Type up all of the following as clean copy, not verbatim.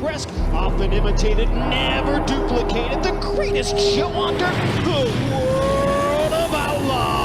progress, often imitated, never duplicated, the greatest show under the world of outlaws.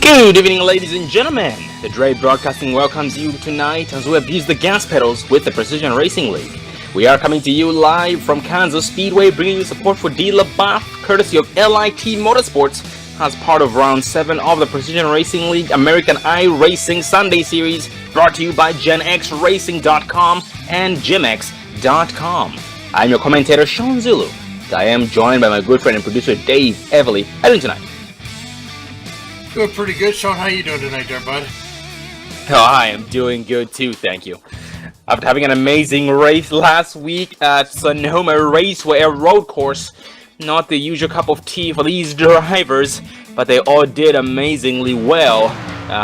Good evening, ladies and gentlemen. The Dre Broadcasting welcomes you tonight as we abuse the gas pedals with the Precision Racing League. We are coming to you live from Kansas Speedway, bringing you support for D. LaBeouf, courtesy of LIT Motorsports, as part of Round 7 of the Precision Racing League American iRacing Sunday Series, brought to you by GenXRacing.com and GymX.com. I'm your commentator, Sean Zulu. I am joined by my good friend and producer, Dave Everly. How are you doing tonight? Doing pretty good, Sean. How you doing tonight there, bud? Oh, I am doing good too, thank you. After having an amazing race last week at Sonoma Raceway, a road course, not the usual cup of tea for these drivers, but they all did amazingly well,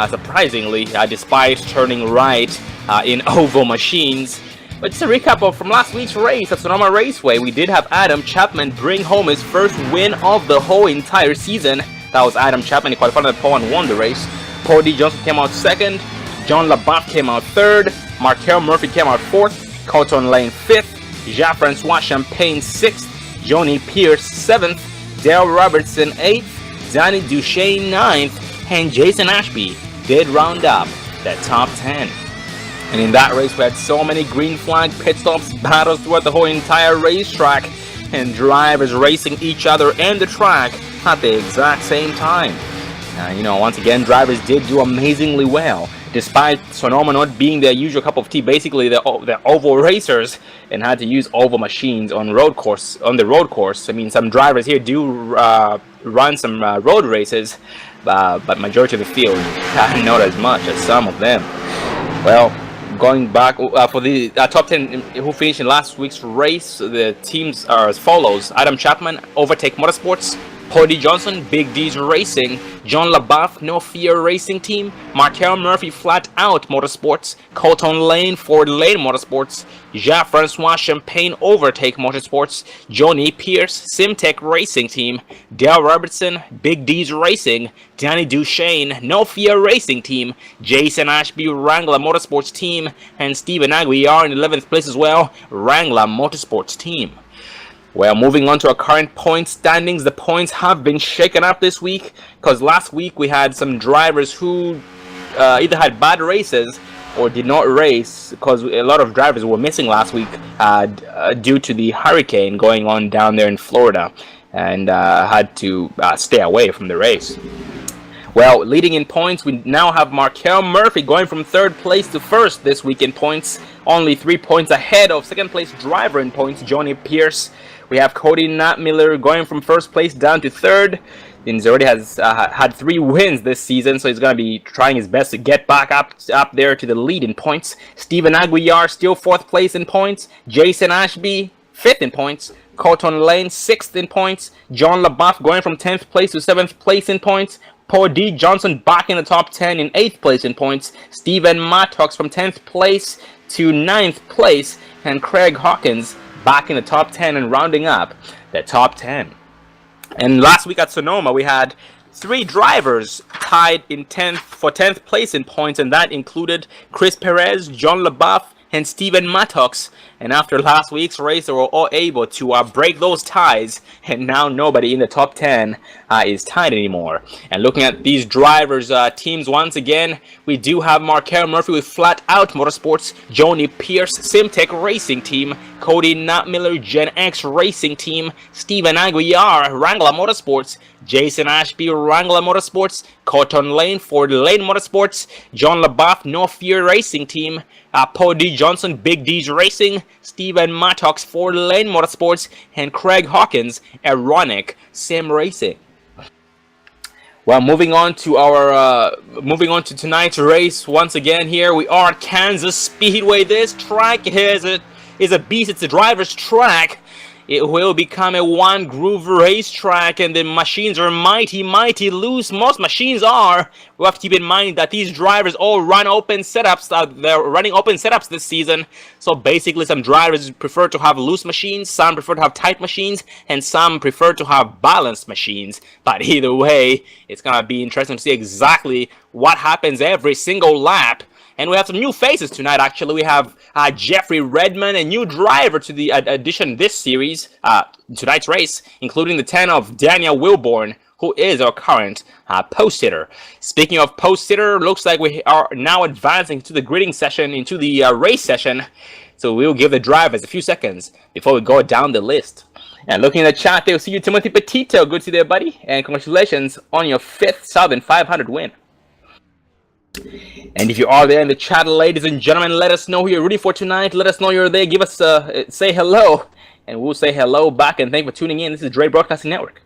surprisingly, despite turning right in oval machines. But just a recap from last week's race at Sonoma Raceway, we did have Adam Chapman bring home his first win of the whole entire season. That was Adam Chapman. He qualified on the pole and won the race. Paul D. Johnson came out second. John LaBeouf came out third. Markel Murphy came out fourth. Colton Lane fifth. Jean-Francois Champagne sixth. Johnny Pierce seventh. Dale Robertson eighth. Danny Duchesne ninth. And Jason Ashby did round up the top 10. And in that race, we had so many green flag pit stops, battles throughout the whole entire racetrack, and drivers racing each other and the track at the exact same time. Once again, drivers did do amazingly well, despite Sonoma not being their usual cup of tea. Basically, they're oval racers and had to use oval machines on the road course. I mean, some drivers here do run some road races, but majority of the field not as much as some of them. Well, going back for the top 10 who finished in last week's race, the teams are as follows: Adam Chapman, Overtake Motorsports, Cody Johnson, Big D's Racing, John LaBeouf, No Fear Racing Team, Markel Murphy, Flat Out Motorsports, Colton Lane, Ford Lane Motorsports, Jean-Francois Champagne, Overtake Motorsports, Johnny Pierce, Simtech Racing Team, Dale Robertson, Big D's Racing, Danny Duchesne, No Fear Racing Team, Jason Ashby, Wrangler Motorsports Team, and Steven Aguiar in 11th place as well, Wrangler Motorsports Team. Well, moving on to our current point standings, the points have been shaken up this week because last week we had some drivers who either had bad races or did not race because a lot of drivers were missing last week due to the hurricane going on down there in Florida and had to stay away from the race. Well, leading in points, we now have Markel Murphy going from 3rd place to 1st this week in points, only 3 points ahead of 2nd place driver in points, Johnny Pierce. We have Cody Miller going from 1st place down to 3rd. He already has had 3 wins this season, so he's going to be trying his best to get back up there to the lead in points. Steven Aguiar still 4th place in points. Jason Ashby 5th in points. Colton Lane 6th in points. John LaBeouf going from 10th place to 7th place in points. Paul D. Johnson back in the top 10 in 8th place in points. Steven Mattox from 10th place to 9th place. And Craig Hawkins back in the top 10 and rounding up the top 10. And last week at Sonoma, we had 3 drivers tied in 10th place in points, and that included Chris Perez, John LaBeouf, and Steven Mattox. And after last week's race, they were all able to break those ties, and now nobody in the top 10 is tied anymore. And looking at these drivers' teams once again, we do have Markel Murphy with Flat Out Motorsports, Johnny Pierce, Simtech Racing Team, Cody Miller, Gen X Racing Team, Steven Aguiar, Wrangler Motorsports, Jason Ashby, Wrangler Motorsports, Colton Lane, Ford Lane Motorsports, John LaBeouf, No Fear Racing Team, Paul D. Johnson, Big D's Racing, Steven Mattox, Ford Lane Motorsports, and Craig Hawkins, Ironic Sim Racing. Well, moving on to tonight's race once again. Here we are at Kansas Speedway. This track is a beast. It's a driver's track. It will become a one-groove racetrack, and the machines are mighty loose. Most machines are. We have to keep in mind that these drivers all run open setups. They're running open setups this season. So basically, some drivers prefer to have loose machines, some prefer to have tight machines, and some prefer to have balanced machines. But either way, it's going to be interesting to see exactly what happens every single lap. And we have some new faces tonight, actually. We have Jeffrey Redmond, a new driver to the addition this series, tonight's race, including the 10 of Daniel Wilborn, who is our current post-hitter. Speaking of post-hitter, looks like we are now advancing to the gridding session, into the race session. So we'll give the drivers a few seconds before we go down the list. And looking at the chat, they'll see you, Timothy Petito. Good to see you there, buddy. And congratulations on your 5th Southern 500 win. And if you are there in the chat, ladies and gentlemen, let us know who you're rooting for tonight. Let us know you're there. Give us say hello, and we'll say hello back. And thank you for tuning in. This is Dre Broadcasting Network.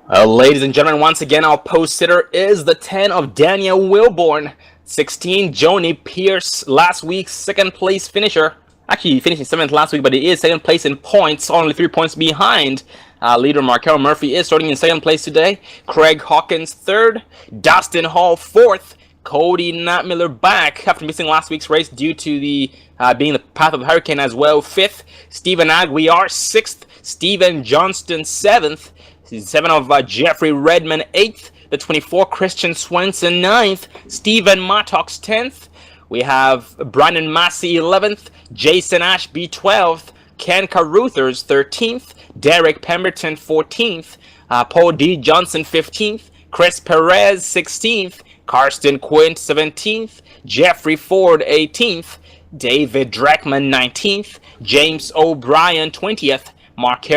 Ladies and gentlemen, once again, our post sitter is the 10 of Daniel Wilborn, 16 Johnny Pierce, last week's 2nd place finisher. Actually, he finished in 7th last week, but he is 2nd place in points, only 3 points behind. Leader Markel Murphy is starting in 2nd place today. Craig Hawkins 3rd. Dustin Hall 4th. Cody Miller back after missing last week's race due to the being the path of the hurricane as well. 5th. Steven Aguiar 6th. Steven Johnston 7th. 7 of Jeffrey Redmond 8th. The 24 Christian Swenson 9th. Steven Mattox 10th. We have Brandon Massey 11th, Jason Ashby 12th, Ken Caruthers 13th, Derek Pemberton 14th, Paul D. Johnson 15th, Chris Perez 16th, Karsten Quint 17th, Jeffrey Ford 18th, David Dreckman 19th, James O'Brien 20th, Mike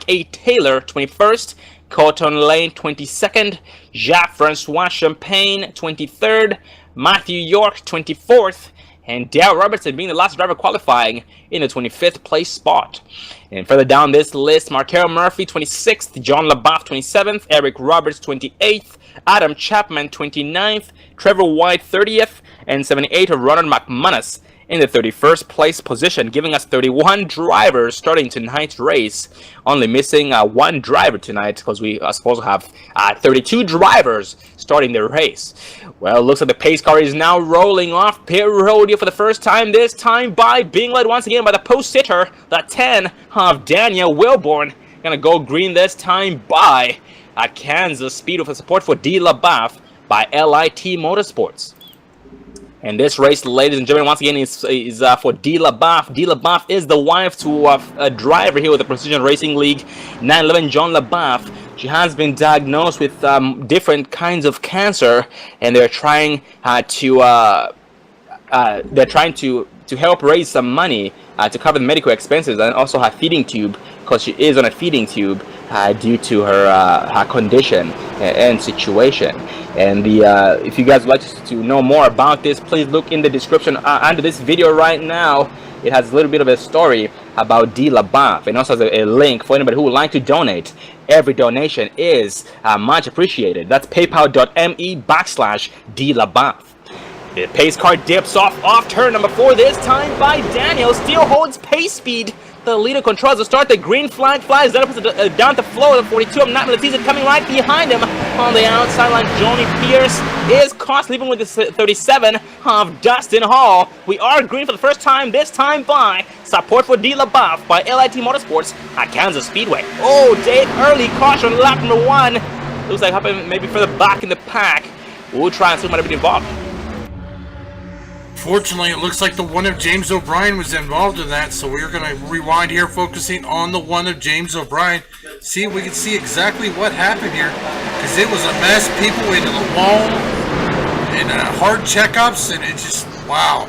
A. Taylor 21st, Colton Lane 22nd, Jean-Francois Champagne 23rd, Matthew York 24th, and Dale Robertson being the last driver qualifying in the 25th place spot. And further down this list, Markel Murphy 26th, John LaBeouf 27th, Eric Roberts 28th, Adam Chapman 29th, Trevor White 30th, and 78 of Ronald McManus in the 31st place position, giving us 31 drivers starting tonight's race. Only missing one driver tonight because we are supposed to have 32 drivers starting the race. Well, looks like the pace car is now rolling off pit road here for the first time, this time by being led once again by the post sitter, the 10 of Daniel Wilborn. Gonna go green this time by Kansas Speed with support for D. LaBeouf by LIT Motorsports. And this race, ladies and gentlemen, once again is for D. LaBeouf. D. LaBeouf is the wife to a driver here with the Precision Racing League, 911 John LaBeouf. She has been diagnosed with different kinds of cancer, and they're trying to help raise some money to cover the medical expenses and also her feeding tube, because she is on a feeding tube due to her condition and situation. And if you guys would like to know more about this, please look in the description under this video right now. It has a little bit of a story about D. LaBeouf, and also has a link for anybody who would like to donate. Every donation is much appreciated. That's paypal.me/D. LaBeouf. The pace car dips off turn number 4, this time by Daniel. Still holds pace speed. The leader controls the start. The green flag flies down the floor. The 42 of Nat Militizit coming right behind him on the outside line. Johnny Pierce is caught, leaving with the 37 of Dustin Hall. We are green for the first time, this time by support for D. LaBeouf by LIT Motorsports at Kansas Speedway. Oh, Dave Early caution lap number 1. Looks like happened maybe further back in the pack. We'll try and see who might have been involved. Fortunately, it looks like the one of James O'Brien was involved in that, so we're going to rewind here, focusing on the one of James O'Brien. See if we can see exactly what happened here, because it was a mess. People into the wall and hard checkups, and it just, wow.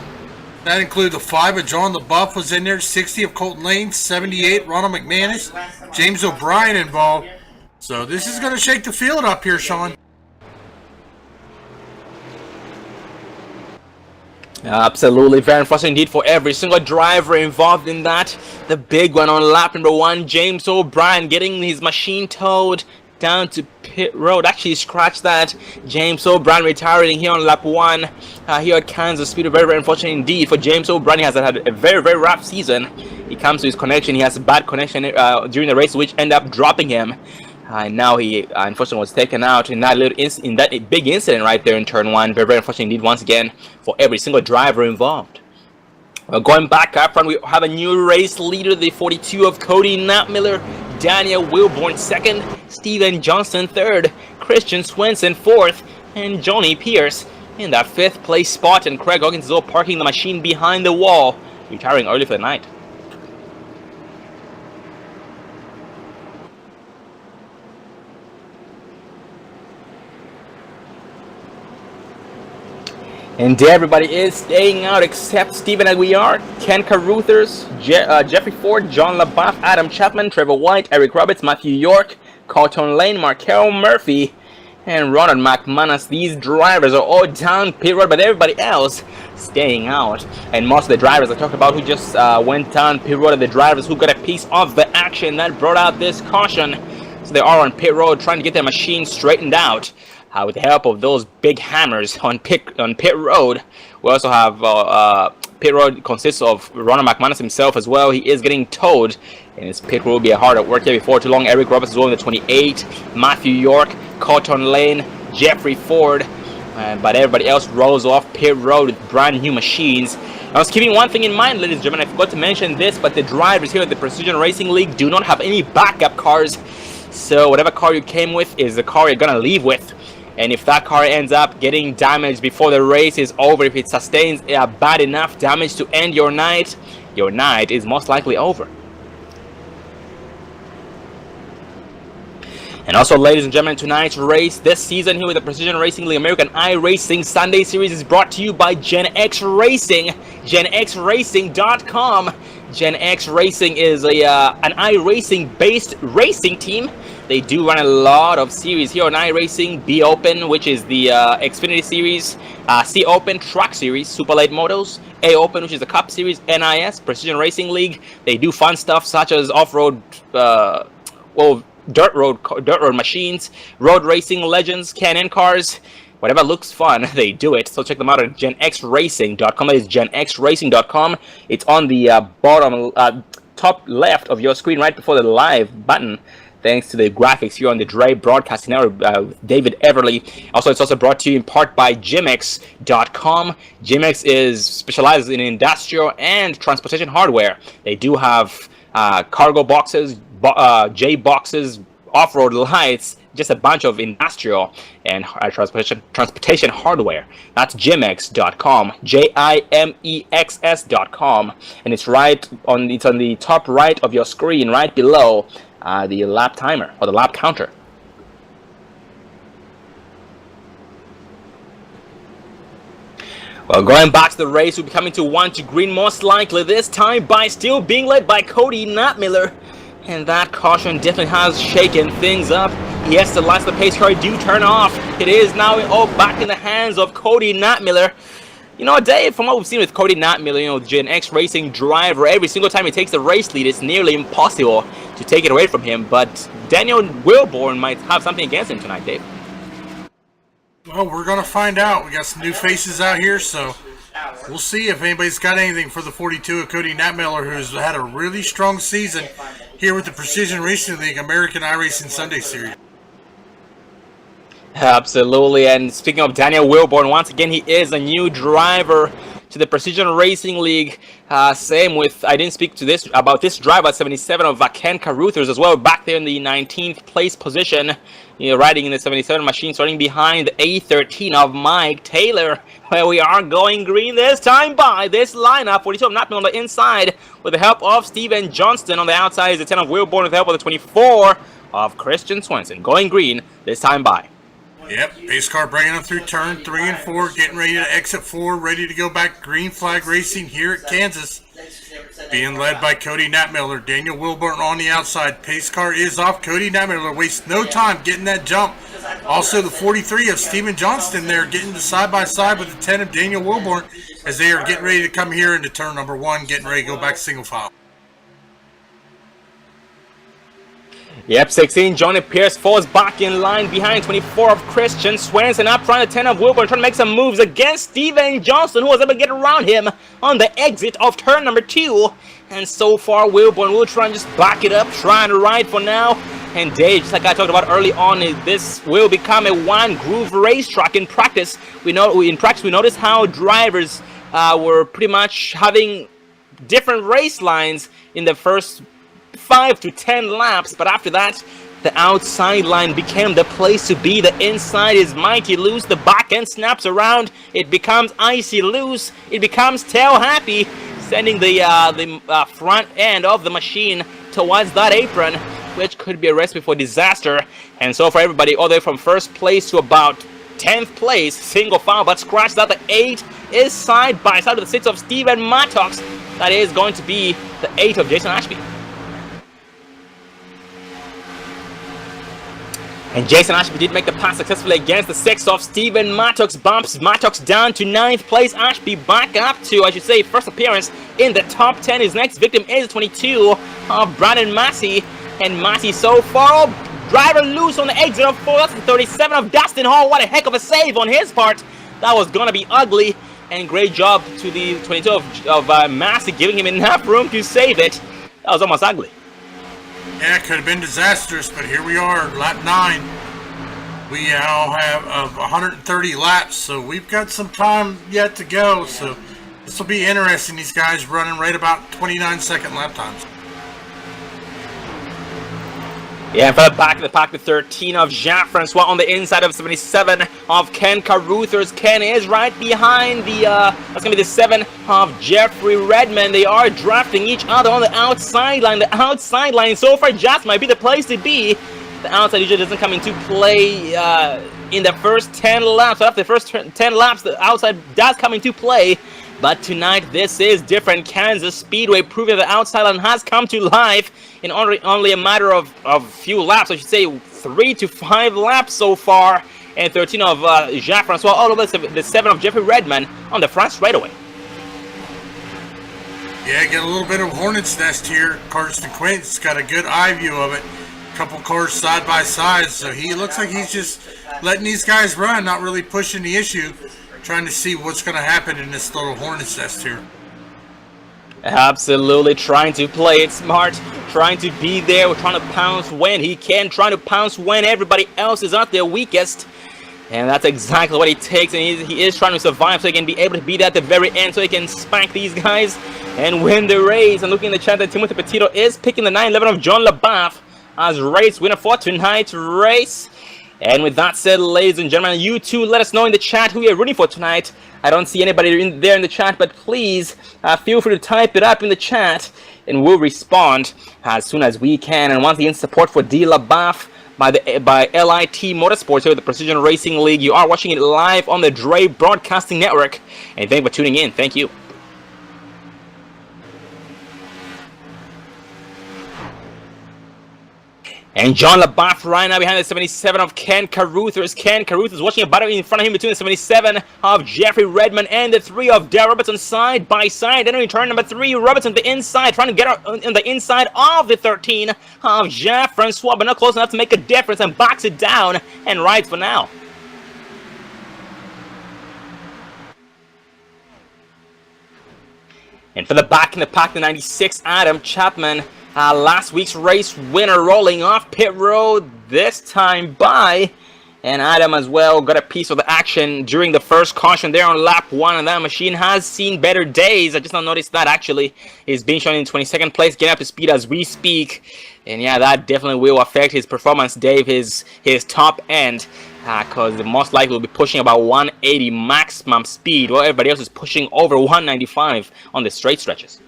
That included the 5 of John LaBeouf was in there, 60 of Colton Lane, 78 Ronald McManus, James O'Brien involved. So this is going to shake the field up here, Sean. Absolutely, very unfortunate indeed for every single driver involved in that. The big one on lap number 1, James O'Brien getting his machine towed down to pit road. Actually scratched that. James O'Brien retiring here on lap 1 here at Kansas Speed. Very, very unfortunate indeed for James O'Brien. He has had a very, very rough season. He comes to his connection. He has a bad connection during the race, which ended up dropping him. Now he unfortunately was taken out in that big incident right there in turn 1. Very, very unfortunate indeed once again for every single driver involved. Going back up front, we have a new race leader, the 42 of Cody Knapmiller, Daniel Wilborn 2nd, Steven Johnson 3rd, Christian Swenson 4th, and Johnny Pierce in that 5th place spot. And Craig Hawkins is all parking the machine behind the wall, retiring early for the night. And everybody is staying out except Stephen Aguiar, Ken Caruthers, Jeffrey Ford, John LaBeouf, Adam Chapman, Trevor White, Eric Roberts, Matthew York, Colton Lane, Markel Murphy, and Ronald McManus. These drivers are all down pit road, but everybody else staying out. And most of the drivers I talked about who just went down pit road are the drivers who got a piece of the action that brought out this caution. So they are on pit road trying to get their machine straightened out. With the help of those big hammers on pit road. We also have pit road consists of Ronald McManus himself as well. He is getting towed, and his pit road will be hard at work here before too long. Eric Roberts is on the 28, Matthew York, Colton Lane, Jeffrey Ford, but everybody else rolls off pit road with brand new machines. I was keeping one thing in mind, ladies and gentlemen. I forgot to mention this, but the drivers here at the Precision Racing League do not have any backup cars. So whatever car you came with is the car you're gonna leave with. And if that car ends up getting damaged before the race is over, if it sustains bad enough damage to end your night is most likely over. And also, ladies and gentlemen, tonight's race this season here with the Precision Racing League American iRacing Sunday Series is brought to you by Gen X Racing, genxracing.com. Gen X Racing is an iRacing based racing team. They do run a lot of series here on iRacing. B Open, which is the Xfinity Series, C Open Truck Series, Super Late Motos, A Open, which is the Cup Series, NIS, Precision Racing League. They do fun stuff such as off-road, dirt road machines, road racing legends, Can-Am cars. Whatever looks fun, they do it. So check them out at genxracing.com. That is genxracing.com. It's on the bottom, top left of your screen, right before the live button. Thanks to the graphics here on the Dre Broadcasting Network, David Everly. Also, it's also brought to you in part by Gymx.com. Gymx specializes in industrial and transportation hardware. They do have cargo boxes, J boxes, off-road lights, just a bunch of industrial and transportation hardware. That's Gymx.com, Gimexs.com, and it's on the top right of your screen, right below the lap timer or the lap counter. Well, going back to the race, we'll be coming to 1 to green most likely this time by still being led by Cody Nutmiller. And that caution definitely has shaken things up. Yes, the lights of the pace car do turn off. It is now all back in the hands of Cody Nutmiller. You know, Dave, from what we've seen with Cody Nutmiller, you know, the Gen X Racing driver, every single time he takes the race lead, it's nearly impossible to take it away from him. But Daniel Wilborn might have something against him tonight, Dave. Well, we're going to find out. We got some new faces out here, so we'll see if anybody's got anything for the 42 of Cody Nutmiller, who's had a really strong season here with the Precision Racing League American iRacing Sunday Series. Absolutely, and speaking of Daniel Wilborn, once again, he is a new driver to the Precision Racing League. Same with, I didn't speak to about this driver at 77 of Ken Caruthers as well, back there in the 19th place position, you know, riding in the 77 machine, starting behind the A13 of Mike Taylor, where we are going green this time by this lineup. 42 of Nutmiller on the inside with the help of Steven Johnston. On the outside is the 10 of Wilborn with the help of the 24 of Christian Swenson. Going green this time by. Yep, pace car bringing them through turn 3 and 4, getting ready to exit 4, ready to go back. Green flag racing here at Kansas. Being led by Cody Nutmiller. Daniel Wilborn on the outside. Pace car is off. Cody Nutmiller wastes no time getting that jump. Also the 43 of Steven Johnston there, getting to side by side with the 10 of Daniel Wilborn as they are getting ready to come here into turn number 1, getting ready to go back single file. Yep, 16, Johnny Pierce falls back in line behind 24 of Christian Swenson. Up front, the 10 of Wilborn trying to make some moves against Steven Johnson, who was able to get around him on the exit of turn number 2. And so far, Wilborn will try and just back it up, trying to ride for now. And Dave, just like I talked about early on, this will become a one-groove racetrack in practice. We noticed how drivers were pretty much having different race lines in the first 5 to 10 laps, but after that, the outside line became the place to be. The inside is mighty loose. The back end snaps around. It becomes icy loose. It becomes tail happy, sending the front end of the machine towards that apron, which could be a recipe for disaster. And so for everybody, all the way from first place to about 10th place, single file, but scratch that. The 8 is side by side with the 6 of Steven Mattox. That is going to be the 8 of Jason Ashby. And Jason Ashby did make the pass successfully against the 6 of Steven Mattox. Bumps Mattox down to 9th place. Ashby back up to, I should say, first appearance in the top 10. His next victim is 22 of Brandon Massey. And Massey so far, driver loose on the exit of 4. That's the 37 of Dustin Hall. What a heck of a save on his part. That was going to be ugly. And great job to the 22 of Massey, giving him enough room to save it. That was almost ugly. Yeah, it could have been disastrous, but here we are, lap 9. We now have 130 laps, so we've got some time yet to go. So this will be interesting. These guys running right about 29-second lap times. Yeah, and for the back of the pack, the 13 of Jean-Francois on the inside of 77 of Ken Caruthers. Ken is right behind the, that's going to be the 7 of Jeffrey Redmond. They are drafting each other on the outside line. The outside line so far just might be the place to be. The outside usually doesn't come into play in the first 10 laps. So after the first 10 laps, the outside does come into play. But tonight, this is different. Kansas Speedway proving that the outside line has come to life in only a matter of few laps. I should say 3 to 5 laps so far. And 13 of Jean-Francois, all over the 7 of Jeffrey Redmond on the front straightaway. Yeah, get a little bit of hornet's nest here. Carson Quint's got a good eye view of it. Couple cars side by side, so he looks like he's just letting these guys run, not really pushing the issue, trying to see what's going to happen in this little hornet's nest here. Absolutely trying to play it smart, trying to be there, trying to pounce when he can, trying to pounce when everybody else is at their weakest. And that's exactly what he takes, and he is trying to survive so he can be able to be there at the very end so he can spank these guys and win the race. And looking in the chat that Timothy Petito is picking the 911 of John LaBeouf as race winner for tonight's race. And with that said, ladies and gentlemen, you too let us know in the chat who you're rooting for tonight. I don't see anybody there in the chat, but please feel free to type it up in the chat and we'll respond as soon as we can. And once again, support for D. LaBeouf by LIT Motorsports here with the Precision Racing League. You are watching it live on the Dre Broadcasting Network. And thank you for tuning in. Thank you. And John LaBeouf right now behind the 77 of Ken Caruthers. Ken Caruthers watching a battle in front of him between the 77 of Jeffrey Redmond and the 3 of Darrell Robertson side by side. Then in turn number 3, Robertson to the inside, trying to get on the inside of the 13 of Jean-Francois, but not close enough to make a difference, and backs it down and rides for now. And for the back in the pack, the 96, Adam Chapman. Last week's race winner rolling off pit road, this time by, and Adam as well got a piece of the action during the first caution there on lap 1, and that machine has seen better days. I just not noticed that actually. He's being shown in 22nd place, getting up to speed as we speak, and yeah, that definitely will affect his performance, Dave, his top end, because most likely will be pushing about 180 maximum speed, while everybody else is pushing over 195 on the straight stretches.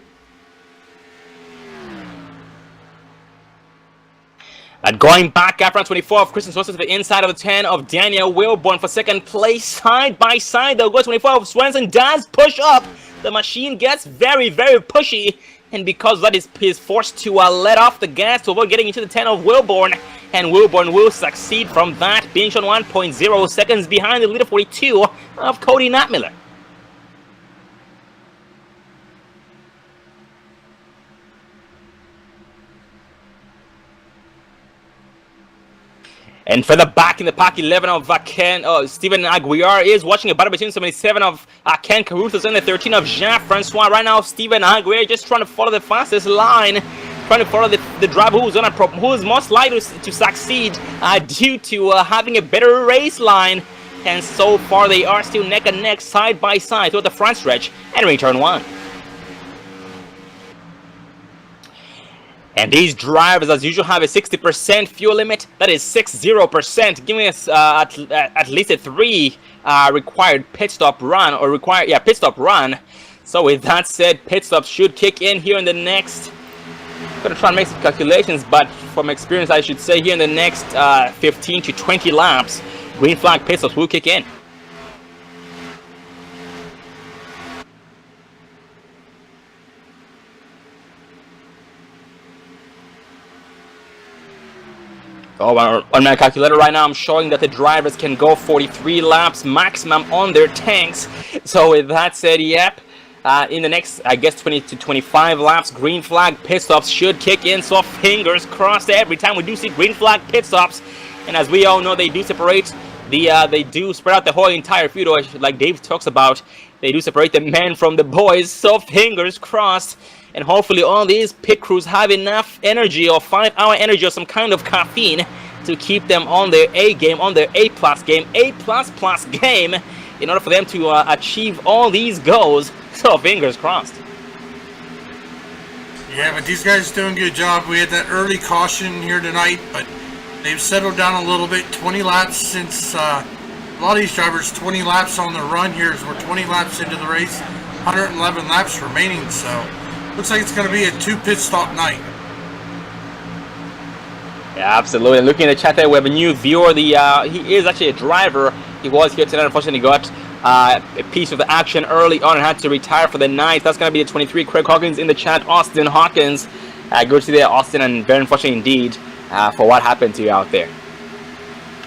Going back after round 24 of Christian Swenson to the inside of the 10 of Daniel Wilborn for second place. Side by side, they'll go 24 of Swenson does push up. The machine gets very, very pushy. And because of that, he's forced to let off the gas to avoid getting into the 10 of Wilborn. And Wilborn will succeed from that, being shown 1.0 seconds behind the leader 42 of Cody Nattmiller. And for the back in the pack, 11 of Steven Aguiar is watching a battle between 77 of Ken Caruthers and the 13 of Jean-Francois. Right now, Steven Aguiar just trying to follow the fastest line, trying to follow the driver who's most likely to succeed due to having a better race line. And so far, they are still neck and neck, side by side through the front stretch and turn 1. And these drivers, as usual, have a 60% fuel limit. That is 60%, giving us at least a 3 required pit stop run, pit stop run. So with that said, pit stops should kick in here in the next. I'm gonna try and make some calculations, but from experience, I should say here in the next 15 to 20 laps, green flag pit stops will kick in. Oh, on my calculator right now, I'm showing that the drivers can go 43 laps maximum on their tanks. So with that said, yep, in the next, I guess, 20 to 25 laps, green flag pit stops should kick in. So fingers crossed every time we do see green flag pit stops. And as we all know, they do separate they do spread out the whole entire field, like Dave talks about. They do separate the men from the boys. So fingers crossed. And hopefully all these pit crews have enough energy or 5-hour energy or some kind of caffeine to keep them on their A game, on their A+ game, A++ game, in order for them to achieve all these goals. So fingers crossed. Yeah, but these guys are doing a good job. We had that early caution here tonight, but they've settled down a little bit. 20 laps since a lot of these drivers, 20 laps on the run here as we're 20 laps into the race, 111 laps remaining, so looks like it's going to be a 2 pit stop night. Yeah, absolutely. And looking at the chat there, we have a new viewer. He is actually a driver. He was here tonight. Unfortunately, got a piece of the action early on and had to retire for the night. That's going to be the 23. Craig Hawkins in the chat. Austin Hawkins. Good to see there, Austin, and very unfortunate indeed for what happened to you out there.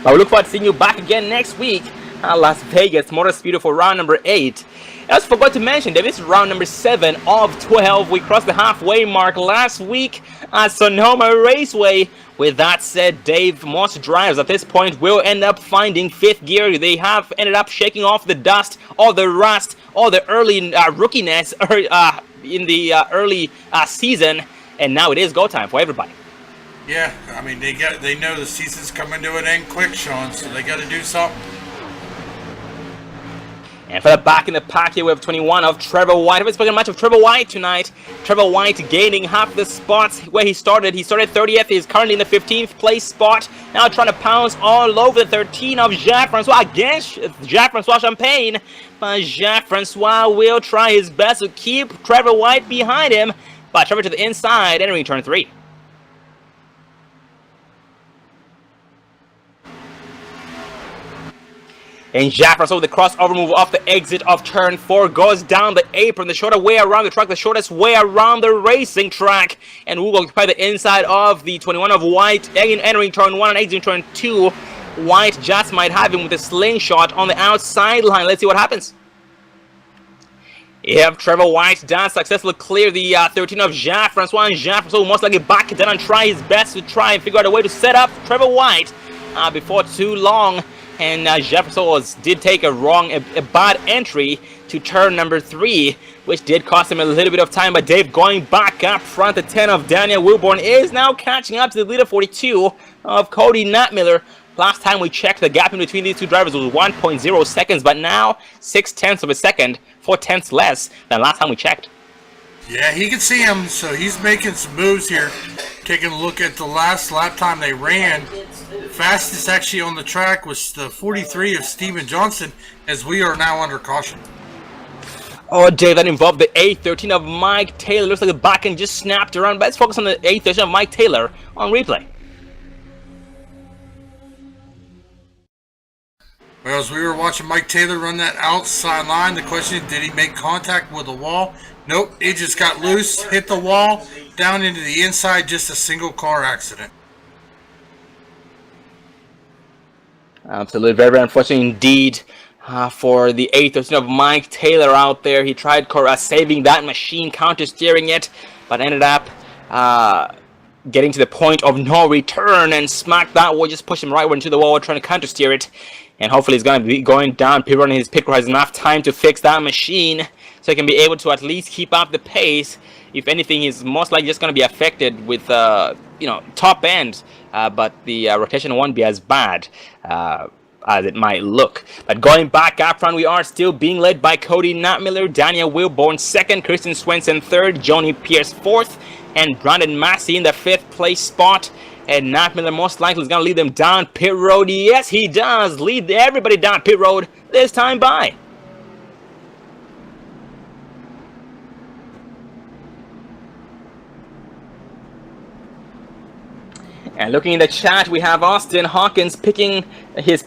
But we look forward to seeing you back again next week. Las Vegas Motor Speed for round number 8. I also forgot to mention that this is round number 7 of 12. We crossed the halfway mark last week at Sonoma Raceway. With that said, Dave, most drivers at this point will end up finding 5th gear. They have ended up shaking off the dust, all the rust, all the early rookiness in the early season, and now it is go time for everybody. Yeah, I mean they know the season's coming to an end quick, Sean, so they got to do something. And for the back in the pack here, we have 21 of Trevor White. We've spoken a match of Trevor White tonight. Trevor White gaining half the spots where he started. He started 30th. He's currently in the 15th place spot. Now trying to pounce all over the 13 of Jacques-Francois. Again, Jacques-Francois Champagne. But Jacques-Francois will try his best to keep Trevor White behind him. But Trevor to the inside, entering turn 3. And Jacques-Francois with the crossover move off the exit of turn 4 goes down the apron, the shorter way around the track, the shortest way around the racing track. And we will occupy the inside of the 21 of White, entering turn 1 and exiting turn 2. White just might have him with a slingshot on the outside line. Let's see what happens. If Trevor White does successfully clear the 13 of Jacques-Francois, and Jacques-Francois will most likely back it down and try his best to try and figure out a way to set up Trevor White before too long. And Jefferson did take a bad entry to turn number 3, which did cost him a little bit of time. But Dave going back up front, the 10 of Daniel Wilborn is now catching up to the leader 42 of Cody Nattmiller. Last time we checked, the gap in between these two drivers was 1.0 seconds, but now 0.6 of a second, 0.4 less than last time we checked. Yeah, he can see him, so he's making some moves here. Taking a look at the last lap time they ran. Fastest actually on the track was the 43 of Steven Johnson, as we are now under caution. Oh, Dave, that involved the A13 of Mike Taylor. Looks like the back end just snapped around. But let's focus on the A13 of Mike Taylor on replay. Well, as we were watching Mike Taylor run that outside line, the question is, did he make contact with the wall? Nope, it just got loose, hit the wall, down into the inside, just a single car accident. Absolutely, very, very unfortunate indeed for the 813 of Mike Taylor out there. He tried saving that machine, counter-steering it, but ended up getting to the point of no return and smacked that wall, just push him right into the wall, trying to counter-steer it. And hopefully he's going to be going down pit road, and his pit crew has enough time to fix that machine so he can be able to at least keep up the pace. If anything, he's most likely just going to be affected with, top end, but the rotation won't be as bad as it might look. But going back up front, we are still being led by Cody Nattmiller, Daniel Wilborn 2nd, Kristen Swenson 3rd, Johnny Pierce 4th, and Brandon Massey in the 5th place spot. And Nattmiller most likely is going to lead them down pit road. Yes, he does lead everybody down pit road this time by. And looking in the chat, we have Austin Hawkins picking his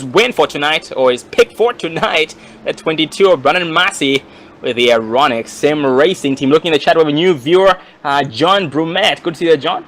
win for tonight, or his pick for tonight, at 22 of Brandon Massey with the Ironic Sim Racing team. Looking in the chat, we have a new viewer, John Brumette. Good to see you, John.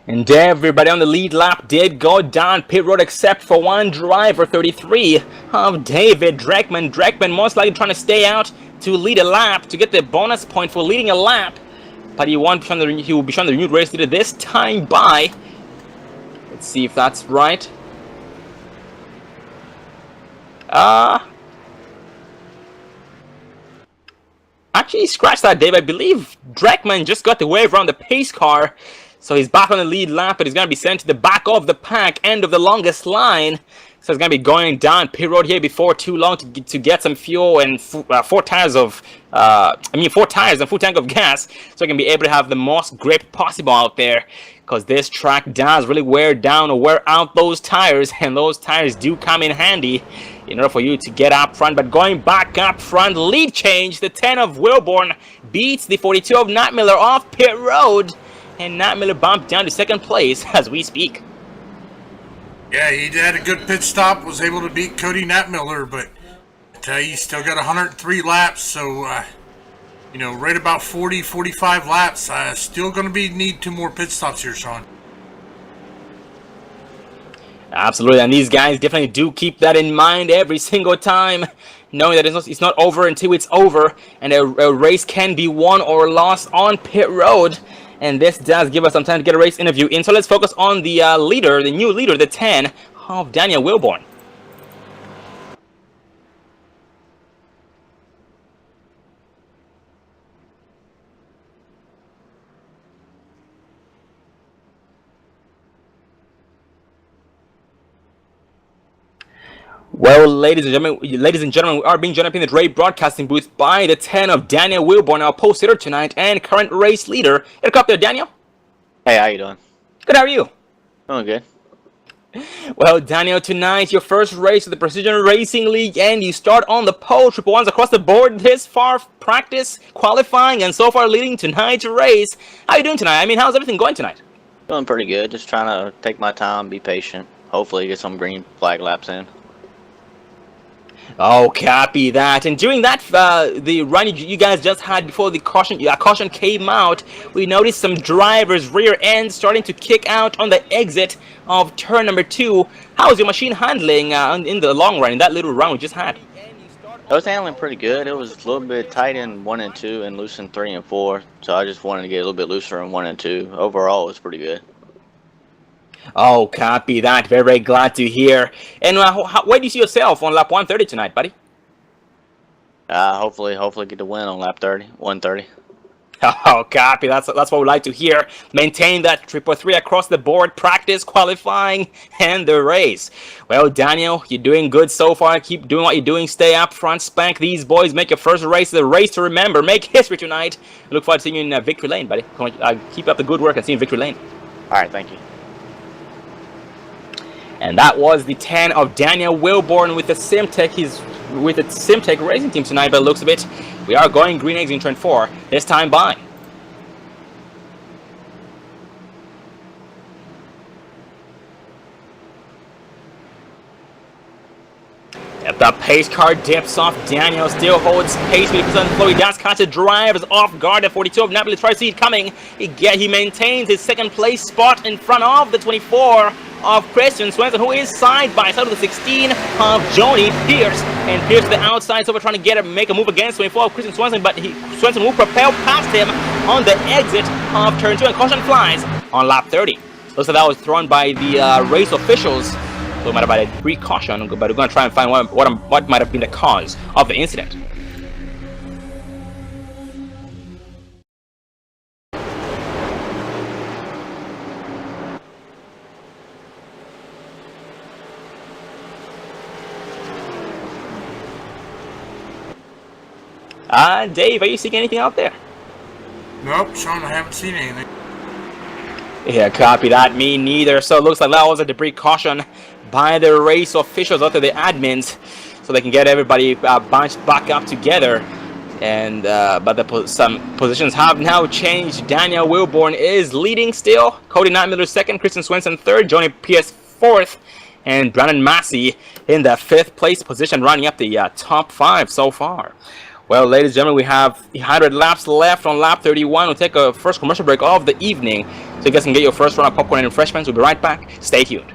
And everybody on the lead lap did go down pit road except for one driver, 33 of David Dreckman. Dreckman most likely trying to stay out to lead a lap to get the bonus point for leading a lap. But he will be shown the renewed race leader this time by. Let's see if that's right. Actually, scratch that, Dave. I believe Dreckman just got the wave around the pace car. So he's back on the lead lap, but he's going to be sent to the back of the pack, end of the longest line. So he's going to be going down pit road here before too long to get some fuel and 4 tires and full tank of gas. So he can be able to have the most grip possible out there. Because this track does really wear out those tires, and those tires do come in handy in order for you to get up front. But going back up front, lead change. The 10 of Wilborn beats the 42 of Nat Miller off pit road. And Nat Miller bumped down to second place as we speak. Yeah, he had a good pit stop, was able to beat Cody Nat Miller, but I tell you, he still got 103 laps, so, you know, right about 40, 45 laps. Still going to need 2 more pit stops here, Sean. Absolutely, and these guys definitely do keep that in mind every single time, knowing that it's not over until it's over, and a race can be won or lost on pit road. And this does give us some time to get a race interview in. So let's focus on the leader, the new leader, the 10 of Daniel Wilborn. Well, ladies and gentlemen, we are being joined up in the Dre broadcasting booth by the 10 of Daniel Wilborn, our post hitter tonight and current race leader. Get a cup there, Daniel. Hey, how you doing? Good, how are you? Doing good. Well, Daniel, tonight your first race of the Precision Racing League, and you start on the pole. Triple ones across the board this far, practice, qualifying, and so far leading tonight's race. How you doing tonight? I mean, how's everything going tonight? Doing pretty good. Just trying to take my time, be patient. Hopefully get some green flag laps in. Oh, copy that. And during that, the run you guys just had before the caution came out, we noticed some drivers' rear ends starting to kick out on the exit of turn number 2. How was your machine handling in the long run, in that little run we just had? I was handling pretty good. It was a little bit tight in 1 and 2 and loose in 3 and 4. So I just wanted to get a little bit looser in 1 and 2. Overall, it was pretty good. Oh, copy that. Very, very glad to hear. And where do you see yourself on lap 130 tonight, buddy? Hopefully get the win on lap 130. Oh, copy. That's what we like to hear. Maintain that 3 across the board, practice, qualifying, and the race. Well, Daniel, you're doing good so far. Keep doing what you're doing. Stay up front, spank these boys, make your first race the race to remember. Make history tonight. I look forward to seeing you in Victory Lane, buddy. Keep up the good work and see you in Victory Lane. All right, thank you. And that was the 10 of Daniel Wilborn with the Simtech. He's with the Simtech racing team tonight, by the looks of it. We are going green eggs in turn 4. This time by. If the pace car dips off, Daniel still holds pace with the flow. He does catch the drivers off guard. The 42 of Napoli tries to see it coming. He maintains his second place spot in front of the 24 of Christian Swenson, who is side by side with the 16 of Joni Pierce. And Pierce to the outside, so we're trying to make a move against 24 of Christian Swenson, but Swenson will propel past him on the exit of turn 2, and caution flies on lap 30. Looks like that was thrown by the race officials. No matter about a precaution, but we're going to try and find what might have been the cause of the incident. Dave, are you seeing anything out there? Nope, Sean, I haven't seen anything. Yeah, copy that. Me neither. So it looks like that was a debris caution by the race officials, out to the admins, so they can get everybody bunched back up together. And but some positions have now changed. Daniel Wilborn is leading still. Cody Nat Miller second, Christian Swenson third, Johnny Pierce fourth, and Brandon Massey in the 5th place position, running up the top 5 so far. Well, ladies and gentlemen, we have 100 laps left on lap 31. We'll take a first commercial break of the evening, so you guys can get your first round of popcorn and refreshments. We'll be right back. Stay tuned.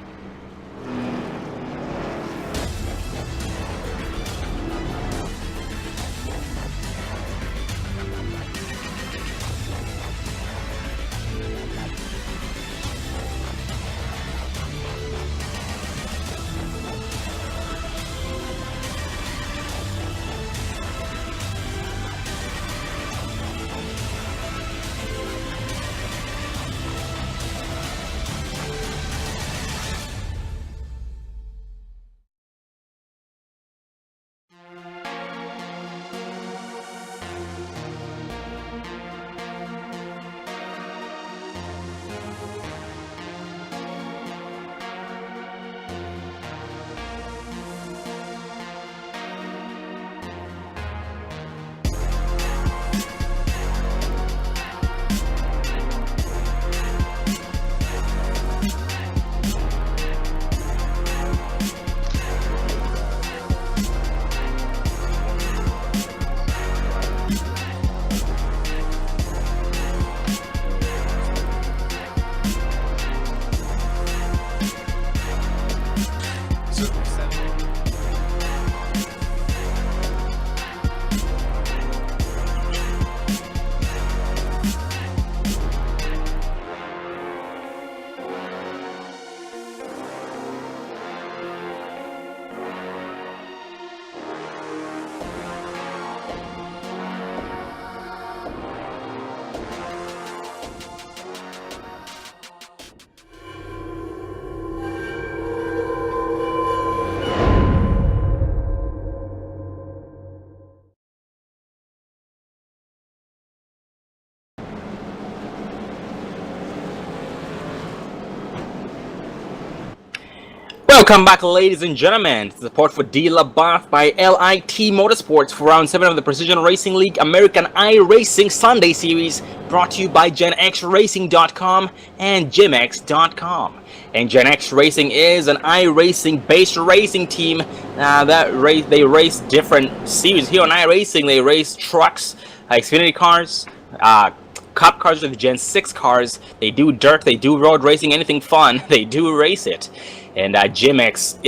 Welcome back, ladies and gentlemen, to support for D. LaBeouf by LIT Motorsports for round 7 of the Precision Racing League American iRacing Sunday Series, brought to you by GenXRacing.com and GymX.com. And GenX Racing is an iRacing-based racing team they race different series. Here on iRacing, they race trucks, Xfinity cars, Cup cars with Gen 6 cars. They do dirt, they do road racing, anything fun, they do race it. And GymX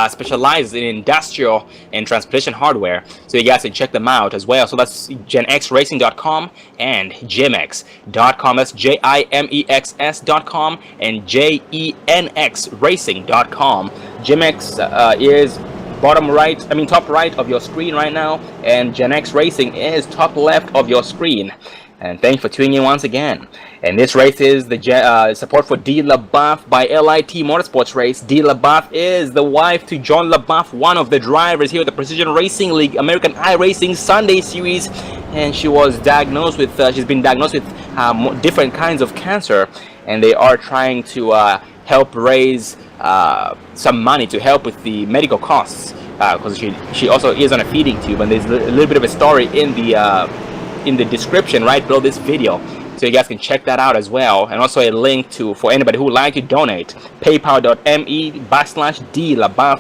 specializes in industrial and transportation hardware, so you guys can check them out as well. So that's GenXRacing.com and GymX.com. That's JIMEXS.com and JENXRacing.com. GymX is top right of your screen right now, and GenX Racing is top left of your screen. And thanks for tuning in once again. And this race is the support for D. LaBeouf by LIT Motorsports race. D. LaBeouf is the wife to John LaBeouf, one of the drivers here at the Precision Racing League American iRacing Sunday Series. And she was diagnosed with, she's been diagnosed with different kinds of cancer. And they are trying to help raise some money to help with the medical costs. Because she also is on a feeding tube. And there's a little bit of a story in the description right below this video, so you guys can check that out as well, and also a link to for anybody who would like to donate, paypal.me/D LaBeouf,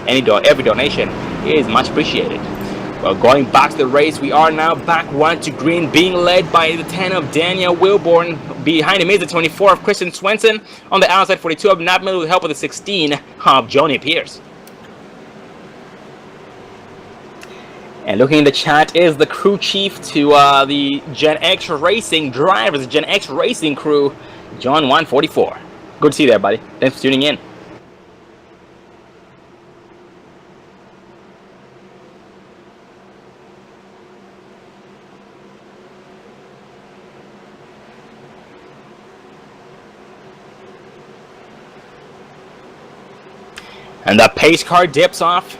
DEELABAFF. Every donation is much appreciated. Well, going back to the race, we are now back 1 to green, being led by the 10 of Daniel Wilborn. Behind him is the 24 of Christian Swenson. On the outside, 42 of Nat Miller with help of the 16 of Johnny Pierce. And looking in the chat is the crew chief to the Gen X Racing drivers, the Gen X Racing crew, John 144. Good to see you there, buddy. Thanks for tuning in. And the pace car dips off.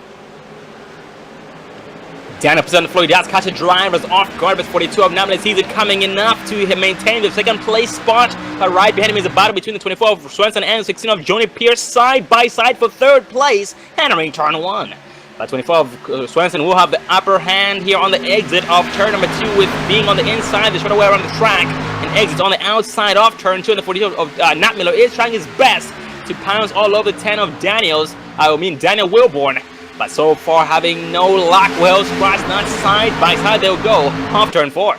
Daniel puts on the floor, he does catch the drivers off guard, but 42 of Namlet sees it coming enough to maintain the second place spot. Right behind him is a battle between the 24 of Swenson and the 16 of Johnny Pierce, side by side for third place, entering turn 1. But 24 of Swenson will have the upper hand here on the exit of turn number 2, with being on the inside, the short way around the track, and exits on the outside of turn 2. And the 42 of Nat Miller is trying his best to pounce all over the 10 of Daniel Wilborn. But so far, having no luck. Well, scratch not side by side, they'll go off turn 4.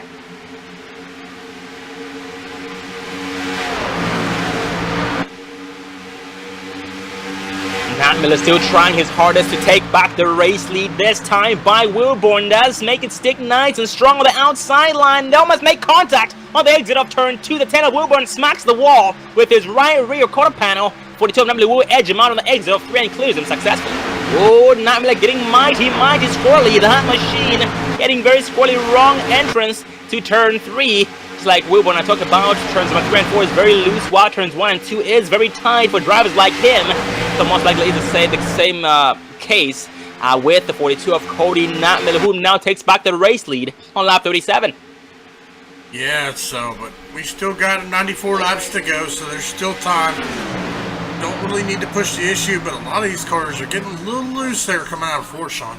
Nat Miller still trying his hardest to take back the race lead this time by Wilborn. Does make it stick nice and strong on the outside line. They almost make contact on the exit of turn 2. The 10 of Wilborn smacks the wall with his right rear quarter panel. 42 of Nat Miller will edge him out on the exit of 3 and clears him successfully. Oh, Nat Miller getting mighty squirrely. That machine getting very squirrely. Wrong entrance to turn 3. Just like Wilborn I talked about, turns number 3 and 4 is very loose, while turns 1 and 2 is very tight for drivers like him. So most likely it's the same case with the 42 of Cody Nat Miller, who now takes back the race lead on lap 37. Yeah, so, but we still got 94 laps to go, so there's still time. Don't really need to push the issue, but a lot of these cars are getting a little loose there coming out of 4, Sean.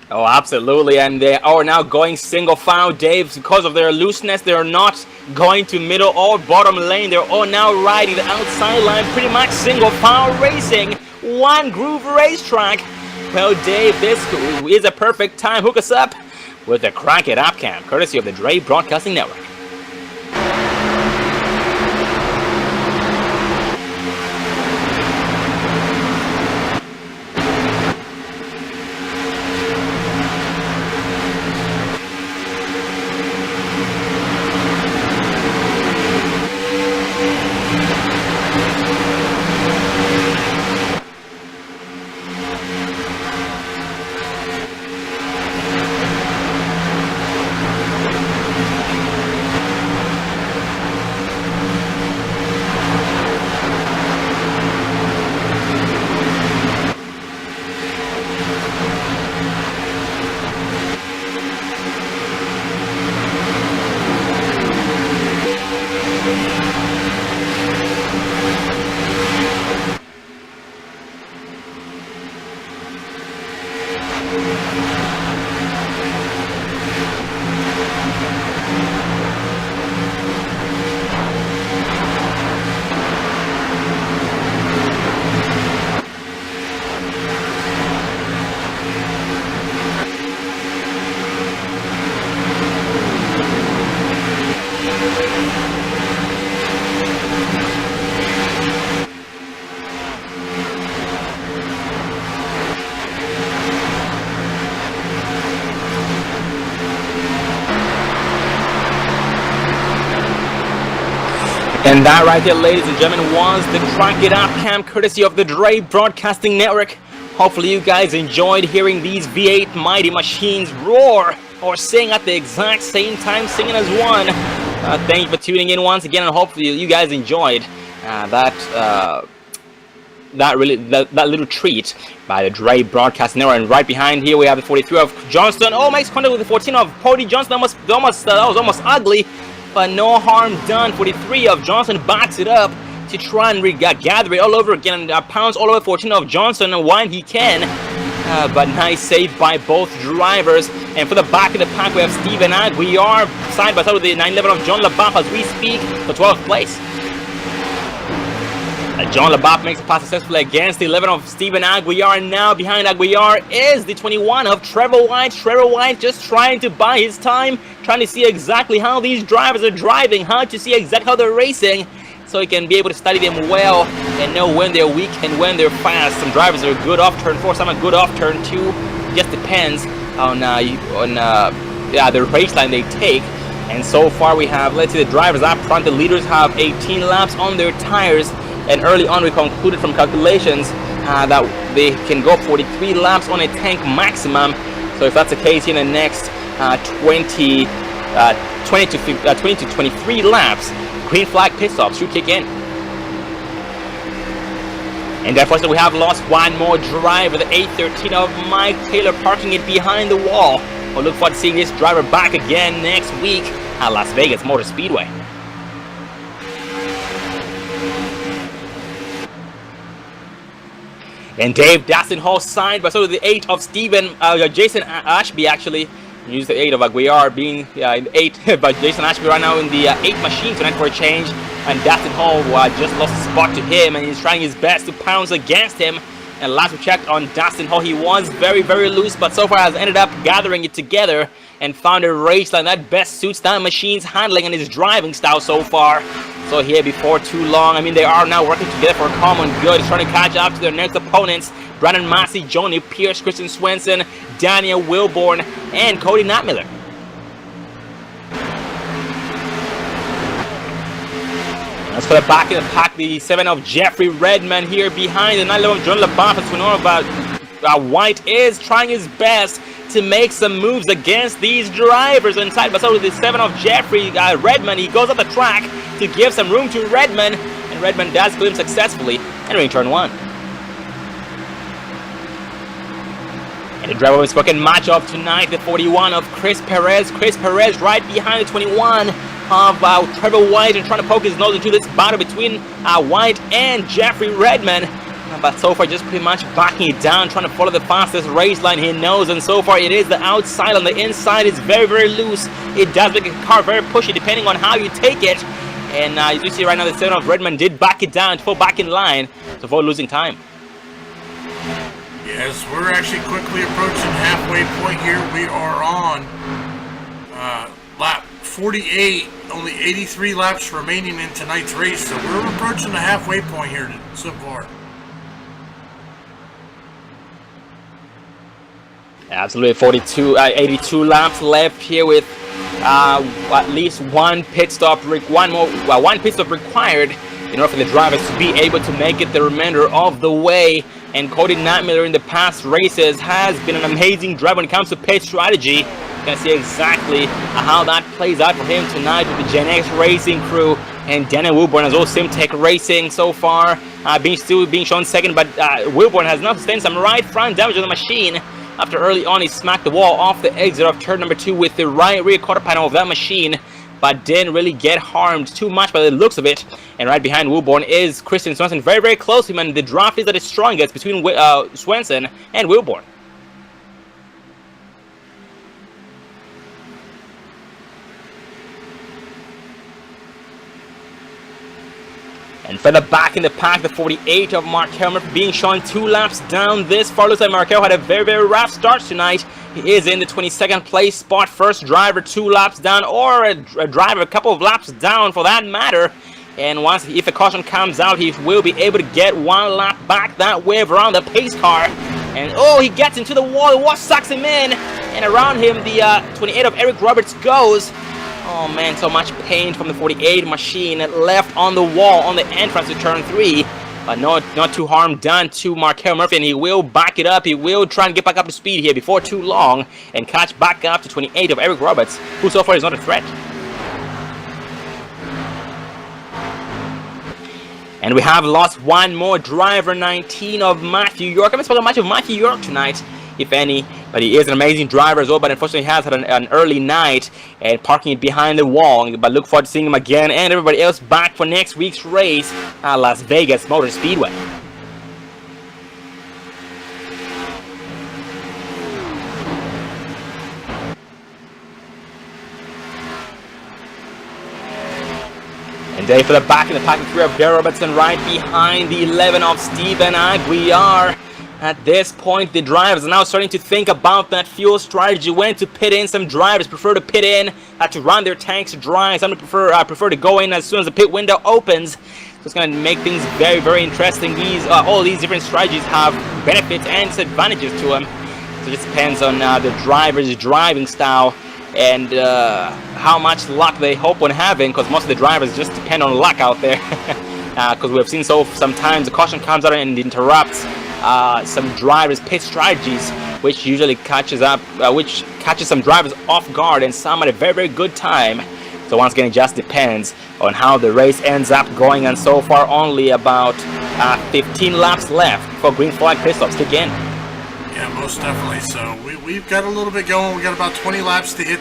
Oh, absolutely, and they are now going single file, Dave. Because of their looseness, they're not going to middle or bottom lane. They're all now riding the outside line, pretty much single file racing. One groove racetrack. Well, Dave, this is a perfect time. Hook us up with the Crank It Up cam, courtesy of the Dre Broadcasting Network. And that right there, ladies and gentlemen, was the Crank It Up cam courtesy of the Dre Broadcasting Network. Hopefully you guys enjoyed hearing these V8 mighty machines roar or sing at the exact same time, singing as one. Thank you for tuning in once again, and hopefully you guys enjoyed that little treat by the Dre Broadcasting Network. And right behind here we have the 43 of Johnston. Oh, makes contact with the 14 of Cody Johnston. That was almost ugly, but no harm done. 43 of Johnston backs it up to try and gather it all over again, and pounds all over 14 of Johnson when he can. But nice save by both drivers. And for the back of the pack, we have Steven Aguiar side by side with the 911 of John LaBaff as we speak for 12th place. John LaBaff makes a pass successfully against the 11 of Steven Aguiar. Now behind Aguiar is the 21 of Trevor White. Trevor White just trying to buy his time, trying to see exactly how these drivers are driving, how to see exactly how they're racing, so he can be able to study them well and know when they're weak and when they're fast. Some drivers are good off turn 4, some are good off turn 2. Just depends on the race line they take. And so far we have, let's see, the drivers up front, the leaders have 18 laps on their tires. And early on we concluded from calculations that they can go 43 laps on a tank maximum. So if that's the case, in the next 20 to 23 laps, green flag pit stops should kick in. And therefore, so we have lost one more driver, the 813 of Mike Taylor, parking it behind the wall. We'll look forward to seeing this driver back again next week at Las Vegas Motor Speedway. And Dave Daston side by sort of the 8 of Jason Ashby actually. Use the 8 of Aguiar being in 8, but Jason Ashby right now in the 8 machine tonight for a change. And Daston Hall just lost a spot to him, and he's trying his best to pounce against him. And last we checked on Daston Hall, he was very, very loose, but so far has ended up gathering it together and found a race line that best suits that machine's handling and his driving style so far. So here before too long, I mean, they are now working together for a common good, trying to catch up to their next opponents. Brandon Massey, Johnny Pierce, Christian Swenson, Daniel Wilborn, and Cody Knapmiller. As for the back of the pack, the 7 of Jeffrey Redman here behind the 911 of John LaBaff. As we know about White is trying his best to make some moves against these drivers inside. But so with the 7 of Jeffrey Redman, he goes up the track to give some room to Redman, and Redman does clear him successfully entering turn 1. And the driver we've spoken match of tonight, the 41 of Chris Perez. Chris Perez right behind the 21 of Trevor White, and trying to poke his nose into this battle between White and Jeffrey Redman. But so far just pretty much backing it down, trying to follow the fastest race line he knows. And so far it is the outside, on the inside is very, very loose. It does make a car very pushy depending on how you take it. And as you see right now, the 7 of Redman did back it down to fall back in line to avoid losing time. Yes, we're actually quickly approaching halfway point here. We are on lap 48, only 83 laps remaining in tonight's race, so we're approaching the halfway point here so far. Absolutely, 82 laps left here with at least one pit stop required in order for the drivers to be able to make it the remainder of the way. And Cody Knapmiller in the past races has been an amazing driver when it comes to pit strategy. You can see exactly how that plays out for him tonight with the Gen X Racing crew. And Daniel Wilborn has also Simtech Racing so far, still being shown second, but Wilborn has now sustained some right front damage on the machine. After early on he smacked the wall off the exit of turn number 2 with the right rear quarter panel of that machine, but didn't really get harmed too much by the looks of it. And right behind Wilborn is Christian Swenson, very, very close to him, and the draft is at its strongest between Swenson and Wilborn. And further back in the pack, the 48 of Markel Murphy being shown 2 laps down this far. Looks like Markel had a very, very rough start tonight. He is in the 22nd place spot, first driver 2 laps down, or a driver a couple of laps down for that matter. And if a caution comes out, he will be able to get 1 lap back that way around the pace car. And oh, he gets into the wall. The wall sucks him in. And around him, the 28 of Eric Roberts goes. Oh man, so much pain from the 48 machine left on the wall on the entrance to turn 3. But not too harm done to Markel Murphy, and he will back it up. He will try and get back up to speed here before too long and catch back up to 28 of Eric Roberts, who so far is not a threat. And we have lost one more driver, 19 of Matthew York. I haven't spoken much of Matthew York tonight, if any, but he is an amazing driver as well, but unfortunately he has had an early night and parking it behind the wall. But look forward to seeing him again and everybody else back for next week's race at Las Vegas Motor Speedway. And there for the back in the packing crew of Gary Robertson right behind the 11 of Stephen Aguiar. At this point, the drivers are now starting to think about that fuel strategy, when to pit in. Some drivers prefer to pit in to run their tanks dry. Some prefer to go in as soon as the pit window opens. So it's going to make things very, very interesting. All these different strategies have benefits and disadvantages to them. So it just depends on the driver's driving style and how much luck they hope on having, because most of the drivers just depend on luck out there. Because we've seen sometimes the caution comes out and interrupts some drivers' pit strategies, which usually catches some drivers off guard, and some at a very, very good time. So once again, it just depends on how the race ends up going, and so far only about 15 laps left before green flag pit stops kick in. Yeah, most definitely. So we've got a little bit going. We got about 20 laps to hit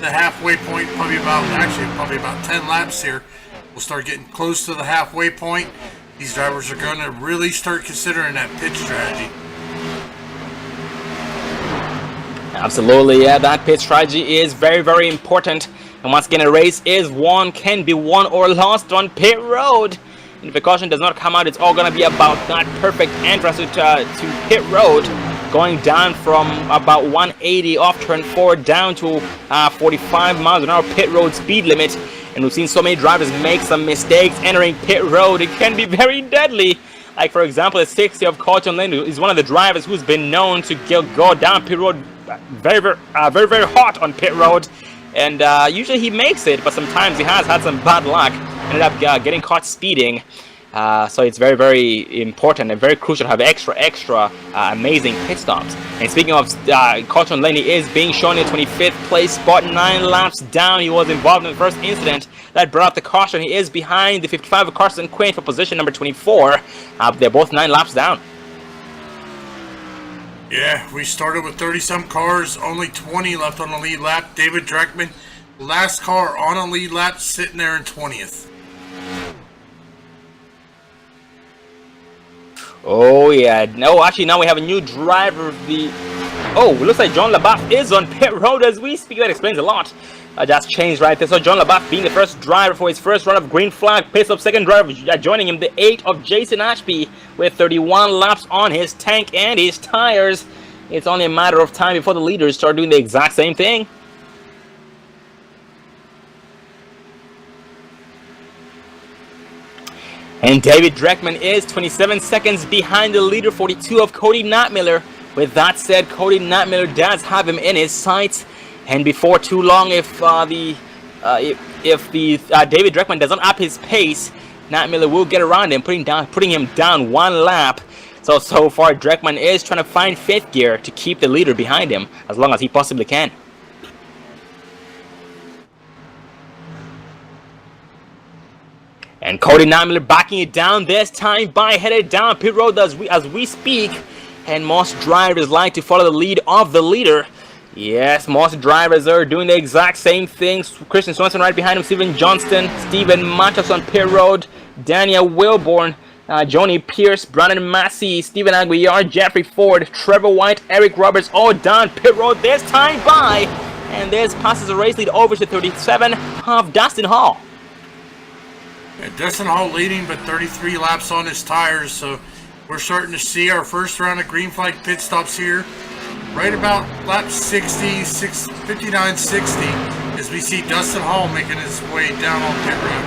the halfway point. Probably about 10 laps here. We'll start getting close to the halfway point. These drivers are going to really start considering that pit strategy. Absolutely, yeah, that pit strategy is very, very important. And once again, a race can be won or lost on pit road. And if the caution does not come out, it's all going to be about that perfect entrance to pit road, going down from about 180 off turn 4 down to 45 miles an hour pit road speed limit. And we've seen so many drivers make some mistakes entering pit road. It can be very deadly. Like, for example, the 60 of Colton Lane is one of the drivers who's been known to go down pit road very, very hot on pit road. And usually he makes it, but sometimes he has had some bad luck. Ended up getting caught speeding. So it's very, very important and very crucial to have extra amazing pit stops. And speaking of Colton Laney is being shown in 25th place spot, 9 laps down. He was involved in the first incident that brought up the caution. He is behind the 55 of Carson Quinn for position number 24. They're both 9 laps down. Yeah, we started with 30-some cars, only 20 left on the lead lap. David Dreckman, last car on a lead lap, sitting there in 20th. Oh yeah, no, actually now we have a new driver. It looks like John LaBeouf is on pit road as we speak. That explains a lot. Just changed right there. So John LaBeouf being the first driver for his first run of green flag pit stop. Second driver joining him, the 8 of Jason Ashby, with 31 laps on his tank and his tires. It's only a matter of time before the leaders start doing the exact same thing. And David Dreckman is 27 seconds behind the leader, 42 of Cody Notmiller. With that said, Cody Notmiller does have him in his sights, and before too long, if David Dreckman does not up his pace, Notmiller will get around him, putting him down 1 lap. So far, Dreckman is trying to find 5th gear to keep the leader behind him as long as he possibly can. And Cody Notmiller backing it down this time headed down pit road as we speak. And most drivers like to follow the lead of the leader. Yes, most drivers are doing the exact same things. Christian Swenson right behind him, Steven Johnston, Steven Mattox on pit road, Daniel Wilborn, Joni Pierce, Brandon Massey, Stephen Aguiar, Jeffrey Ford, Trevor White, Eric Roberts, all down pit road this time by. And this passes the race lead over to 37 of Dustin Hall. Yeah, Dustin Hall leading, but 33 laps on his tires, so we're starting to see our first round of green flag pit stops here. Right about lap 59-60, as we see Dustin Hall making his way down on pit road.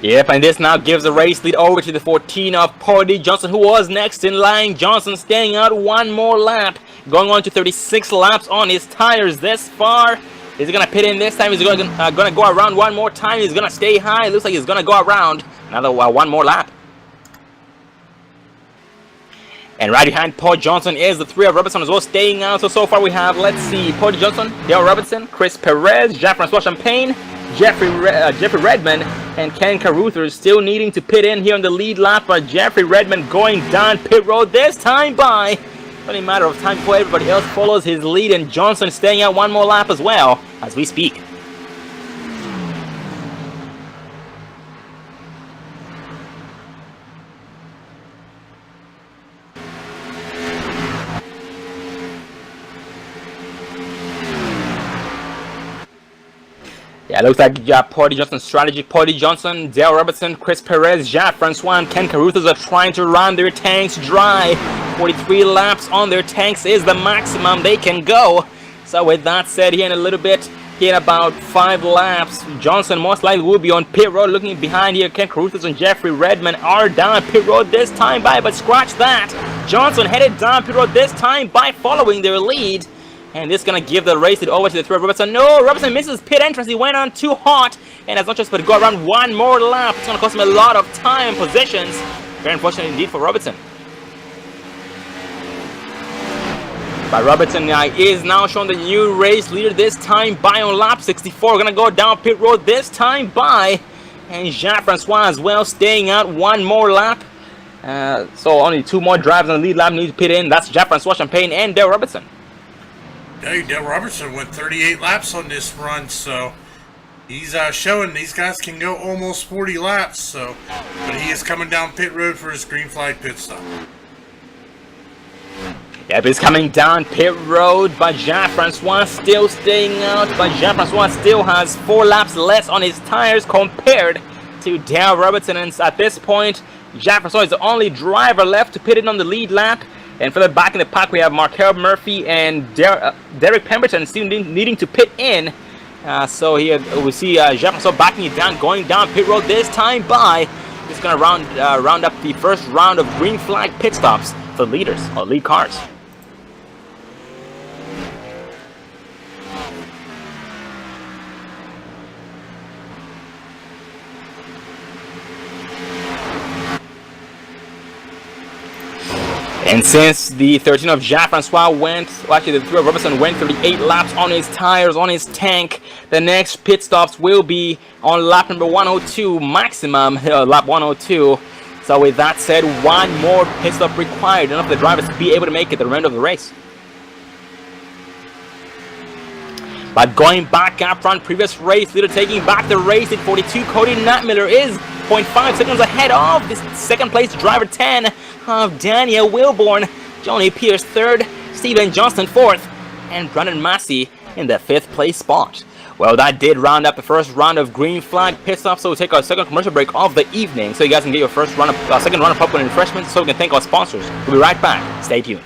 Yep, and this now gives the race lead over to the 14 of Podium Johnson, who was next in line. Johnson staying out one more lap, going on to 36 laps on his tires this far. Is he going to pit in this time? Is he going to go around one more time? He's going to stay high. Looks like he's going to go around another one more lap. And right behind Paul Johnson is the 3 of Robertson as well, staying out. So far we have, let's see, Paul Johnson, Dale Robertson, Chris Perez, Jean-Francois Champagne, Jeffrey Redmond, and Ken Carruthers still needing to pit in here on the lead lap. But Jeffrey Redmond going down pit road this time by only a matter of time before everybody else follows his lead, and Johnson staying out one more lap as well as we speak. Yeah, it looks like Podium Johnson's strategy. Podium Johnson, Dale Robertson, Chris Perez, Jean-Francois, and Ken Carruthers are trying to run their tanks dry. 43 laps on their tanks is the maximum they can go. So with that said, here in a little bit, here in about 5 laps, Johnson most likely will be on pit road. Looking behind here, Ken Carruthers and Jeffrey Redmond are down pit road this time by, but scratch that. Johnson headed down pit road this time by, following their lead. And this is going to give the race lead over to the 3 of Robertson. No, Robertson misses pit entrance. He went on too hot. And has not just but go around one more lap. It's going to cost him a lot of time and positions. Very unfortunate indeed for Robertson. But Robertson is now showing the new race leader this time by on lap 64. Going to go down pit road this time by. And Jean-Francois as well staying out one more lap. So only 2 more drivers on the lead lap need to pit in. That's Jean-Francois Champagne and Dale Robertson. Hey, Dale Robertson went 38 laps on this run, so he's showing these guys can go almost 40 laps. So, but he is coming down pit road for his green flag pit stop. Yep, he's coming down pit road, but Jean-Francois still staying out. But Jean-Francois still has 4 laps less on his tires compared to Dale Robertson. And at this point, Jean-Francois is the only driver left to pit in on the lead lap. And further back in the pack, we have Markel Murphy and Derek Pemberton still needing to pit in. So here we see Jean-Francois backing it down, going down pit road this time by. He's going to round up the first round of green flag pit stops for leaders, or lead cars. And since the 13 of Jean-Francois actually the 3 of Robertson went 38 laps on his tires, on his tank, the next pit stops will be on lap number 102 maximum, lap 102. So with that said, 1 more pit stop required, enough for the drivers to be able to make it to the end of the race. But going back up front, previous race leader taking back the race at 42, Cody Nutmiller is 0.5 seconds ahead of this second place driver 10 of Daniel Wilborn, Johnny Pierce 3rd, Steven Johnston 4th, and Brandon Massey in the 5th place spot. Well, that did round up the first round of green flag pit stops, so we'll take our second commercial break of the evening so you guys can get your second round of popcorn and refreshments, so we can thank our sponsors. We'll be right back. Stay tuned.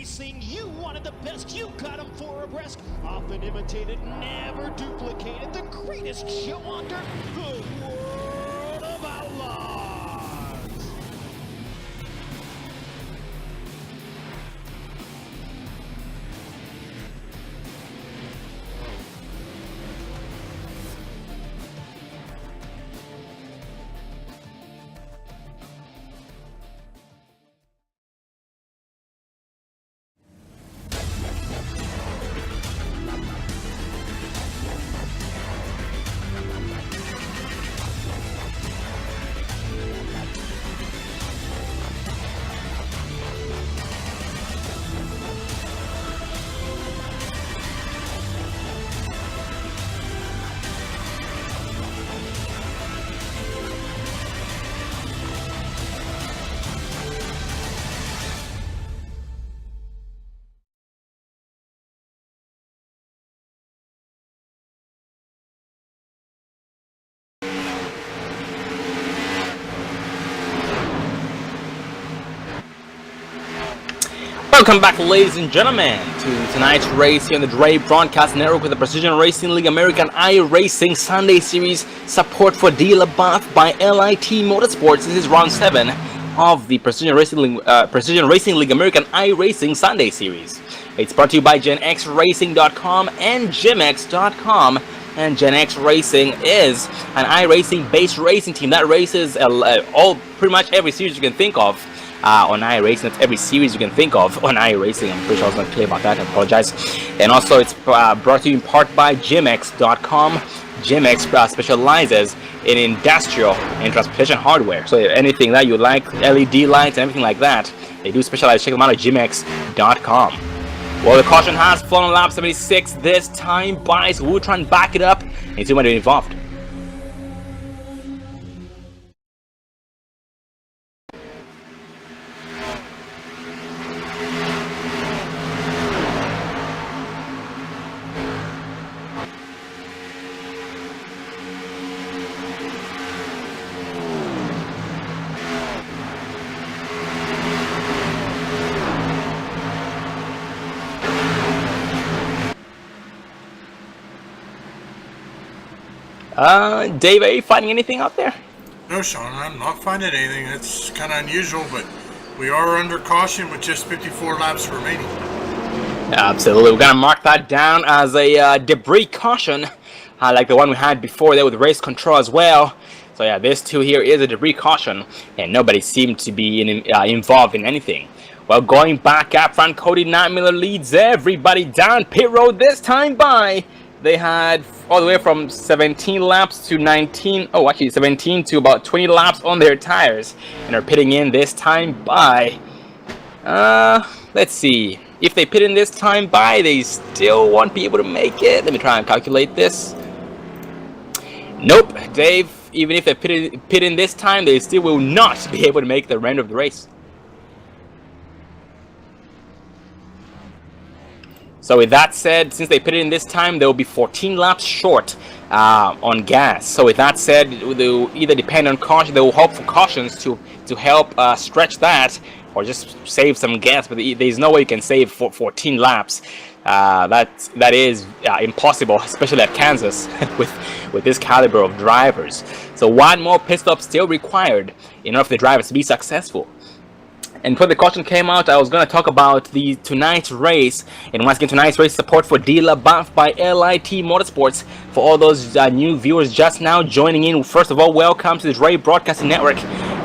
iRacing, you wanted the best, you got them for abreast. Often imitated, never duplicated. The greatest show under the world of outlaws. Welcome back, ladies and gentlemen, to tonight's race here on the Dre Broadcast Network with the Precision Racing League American iRacing Sunday Series. Support for D LaBeouf by LIT Motorsports. This is round 7 of the Precision Racing League American iRacing Sunday Series. It's brought to you by GenXRacing.com and GymX.com. And GenX Racing is an iRacing-based racing team that races pretty much every series you can think of. On iRacing, that's every series you can think of on iRacing. I'm pretty sure I was not clear about that, I apologize. And also it's brought to you in part by GymX.com. GymX specializes in industrial and transportation hardware. So anything that you like, LED lights and everything like that, they do specialize. Check them out at GymX.com. Well, the caution has flown on lap 76 this time by, so we'll try and back it up and see when they're involved. Dave, are you finding anything out there? No, Sean, I'm not finding anything. It's kind of unusual, but we are under caution with just 54 laps remaining. Absolutely, we're gonna mark that down as a debris caution, like the one we had before there with race control as well. So yeah, this too here is a debris caution, and nobody seemed to be involved in anything. Well, going back up front, Cody 9 Miller leads everybody down pit road this time by. They had all the way from 17 laps to 17 to about 20 laps on their tires, and are pitting in this time by. Let's see. If they pit in this time by, they still won't be able to make it. Let me try and calculate this. Nope, Dave. Even if they pit in this time, they still will not be able to make the end of the race. So with that said, since they put it in this time, they will be 14 laps short on gas. So with that said, they'll either depend on caution, they will hope for cautions to help stretch that, or just save some gas. But there's no way you can save 14 laps. That is impossible, especially at Kansas with this caliber of drivers. So one more pit stop still required in order for the drivers to be successful. And before the caution came out, I was going to talk about tonight's race. And once again, tonight's race support for D LaBeouf by LIT Motorsports. For all those new viewers just now joining in, first of all, welcome to the Dre Broadcasting Network.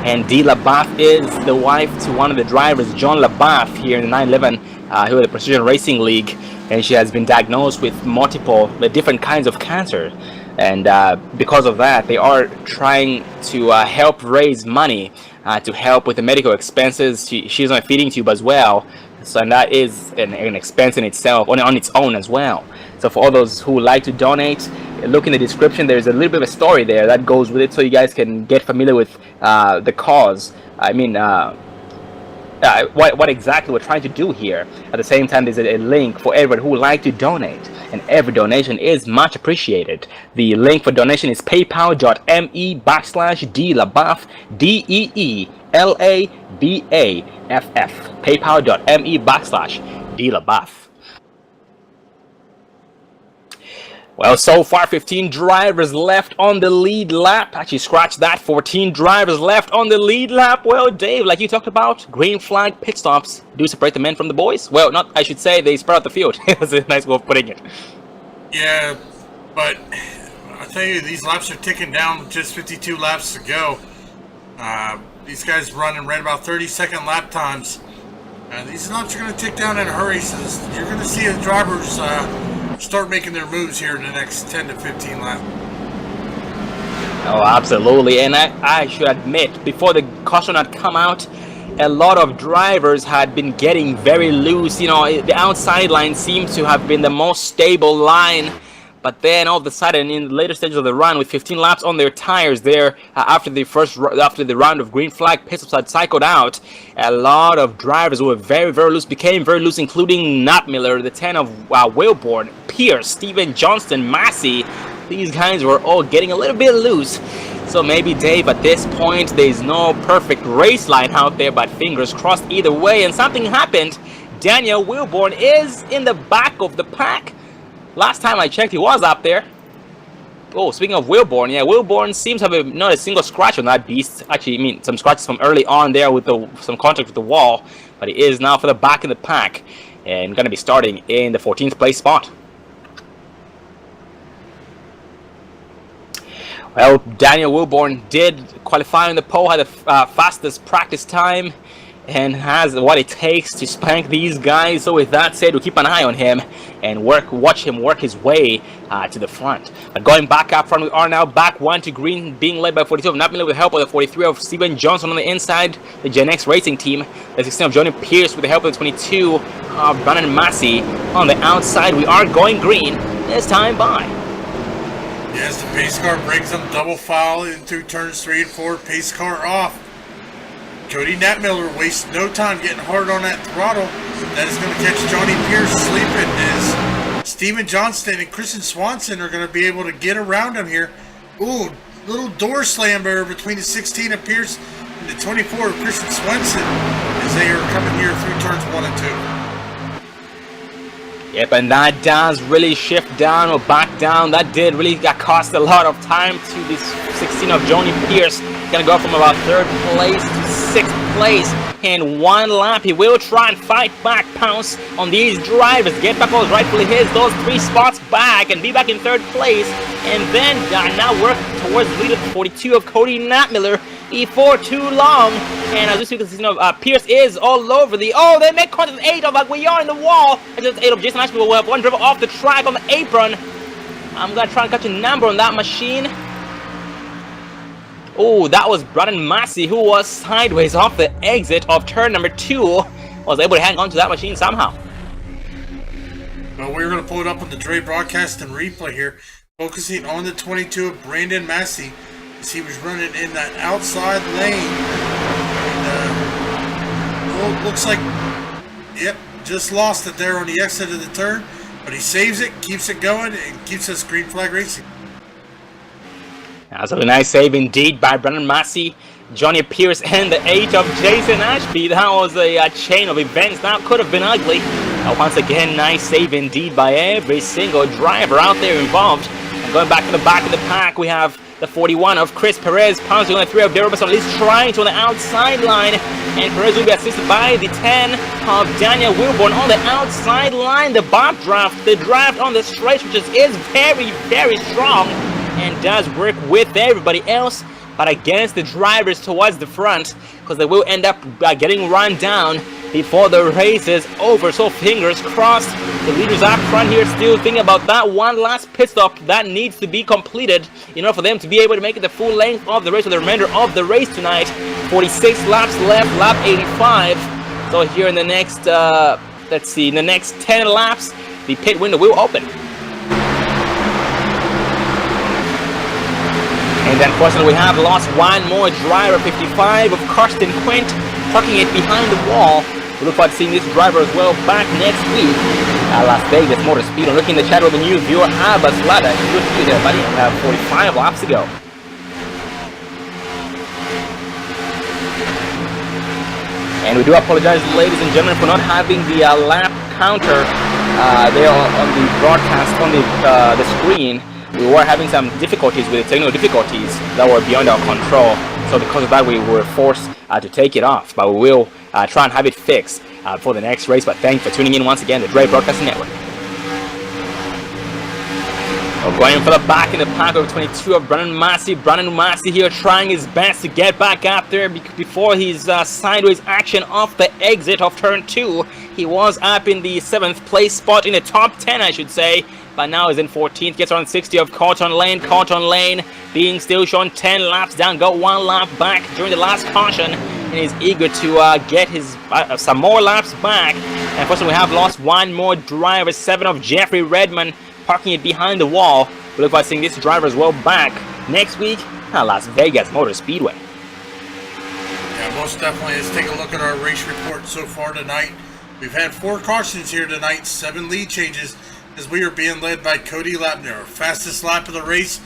And D LaBeouf is the wife to one of the drivers, John LaBeouf, here in the 911, here at the Precision Racing League. And she has been diagnosed with multiple different kinds of cancer. And because of that, they are trying to help raise money to help with the medical expenses. She's on a feeding tube as well, so and that is an expense in itself, on its own as well. So for all those who would like to donate, look in the description. There's a little bit of a story there that goes with it, so you guys can get familiar with the cause. I mean, what exactly we're trying to do here. At the same time, there's a link for everyone who would like to donate, and every donation is much appreciated. The link for donation is paypal.me/DLaBeouf, DEELABA. paypal.me/DLaBeouf. Well, so far 15 drivers left on the lead lap. Actually, scratch that. 14 drivers left on the lead lap. Well, Dave, like you talked about, green flag pit stops do separate the men from the boys. Well, not, I should say, they spread out the field. That's a nice way of putting it. Yeah, but I tell you, these laps are ticking down with just 52 laps to go. These guys running right about 30-second lap times. These laps are going to tick down in a hurry, so you're going to see the drivers start making their moves here in the next 10 to 15 laps. Oh, absolutely. And I should admit, before the caution had come out, a lot of drivers had been getting very loose. You know, the outside line seems to have been the most stable line. But then all of a sudden, in the later stages of the run, with 15 laps on their tires there, after the round of green flag pit stops had cycled out, a lot of drivers were very, very loose, became very loose, including Nat Miller, the 10 of Wilborn, Pierce, Steven Johnston, Massey. These guys were all getting a little bit loose. So maybe, Dave, at this point, there's no perfect race line out there, but fingers crossed either way. And something happened. Daniel Wilborn is in the back of the pack. Last time I checked, he was up there. Oh, speaking of Wilborn, yeah, Wilborn seems to have not a single scratch on that beast. Actually, I mean, some scratches from early on there with some contact with the wall. But he is now for the back in the pack and going to be starting in the 14th place spot. Well, Daniel Wilborn did qualify on the pole, had the fastest practice time, and has what it takes to spank these guys. So with that said, we'll keep an eye on him and watch him work his way to the front. But going back up front, we are now back 1 to green, being led by 42 of Nat Miller with the help of the 43 of Steven Johnson on the inside, the Gen X Racing team. The 16 of Johnny Pierce with the help of the 22 of Brandon Massey on the outside. We are going green this time by. Yes, the pace car brings them double foul into turns 3 and 4. Pace car off. Cody Nat Miller wastes no time getting hard on that throttle. That is going to catch Johnny Pierce sleeping as Steven Johnston and Kristen Swanson are going to be able to get around him here. Ooh, little door slam there between the 16 of Pierce and the 24 of Kristen Swanson as they are coming here through turns 1 and 2. Yep, and that does really shift down or back down. That did really cost a lot of time to this 16 of Johnny Pierce. Gonna go from about 3rd place to 6th place in 1 lap. He will try and fight back, pounce on these drivers, get back what was rightfully his, those 3 spots back, and be back in 3rd place, and then now work towards the lead of 42 of Cody Nat Miller before too long. And as you can see, Pierce is all over the. Oh, they make contact with 8 of Aguiar in the wall. And just 8 of Jason Ashby will have 1 driver off the track on the apron. I'm gonna try and catch a number on that machine. Oh, that was Brandon Massey, who was sideways off the exit of turn number 2. Was able to hang on to that machine somehow. Well, we're going to pull it up on the Dre broadcast and replay here, focusing on the 22 of Brandon Massey, as he was running in that outside lane. And, looks like, yep, just lost it there on the exit of the turn, but he saves it, keeps it going, and keeps us green flag racing. That was a nice save indeed by Brandon Massey, Johnny Pierce, and the 8 of Jason Ashby. That was a chain of events that could have been ugly. Once again, nice save indeed by every single driver out there involved. And going back to the back of the pack, we have the 41 of Chris Perez pouncing on the 3 of Deribus, at least trying to on the outside line. And Perez will be assisted by the 10 of Daniel Wilborn on the outside line. The bob draft, the draft on the stretch, which is very, very strong and does work with everybody else, but against the drivers towards the front, because they will end up getting run down before the race is over. So fingers crossed. The leaders up front here still thinking about that one last pit stop that needs to be completed in order for them to be able to make it the full length of the race for the remainder of the race tonight. 46 laps left, lap 85. So here in the next, let's see, in the next 10 laps, the pit window will open. And unfortunately, we have lost one more driver, 55 of Karsten Quint, tucking it behind the wall. We look forward to seeing this driver as well back next week at Las Vegas Motor Speed. I'm looking in the chat with a new viewer, Abbas Lada. Good to you there, buddy. 45 laps to go. And we do apologize, ladies and gentlemen, for not having the lap counter there on the broadcast on the screen. We were having some difficulties with the technical difficulties that were beyond our control. So because of that, we were forced to take it off. But we will try and have it fixed for the next race. But thanks for tuning in once again, the Dre Broadcasting Network. We're going for the back in the pack of 22 of Brandon Massey. Brandon Massey here trying his best to get back up there before his sideways action off the exit of turn 2. He was up in the 7th place spot, in the top 10 I should say, but now he's in 14th, gets around 60 of Cotton Lane. Cotton Lane being still shown 10 laps down, got 1 lap back during the last caution, and is eager to get his some more laps back. And unfortunately we have lost one more driver, 7 of Jeffrey Redmond, parking it behind the wall. We look like seeing this driver as well back next week at Las Vegas Motor Speedway. Yeah, most definitely. Let's take a look at our race report so far tonight. We've had 4 cautions here tonight, 7 lead changes, as we are being led by Cody Lapner. Our fastest lap of the race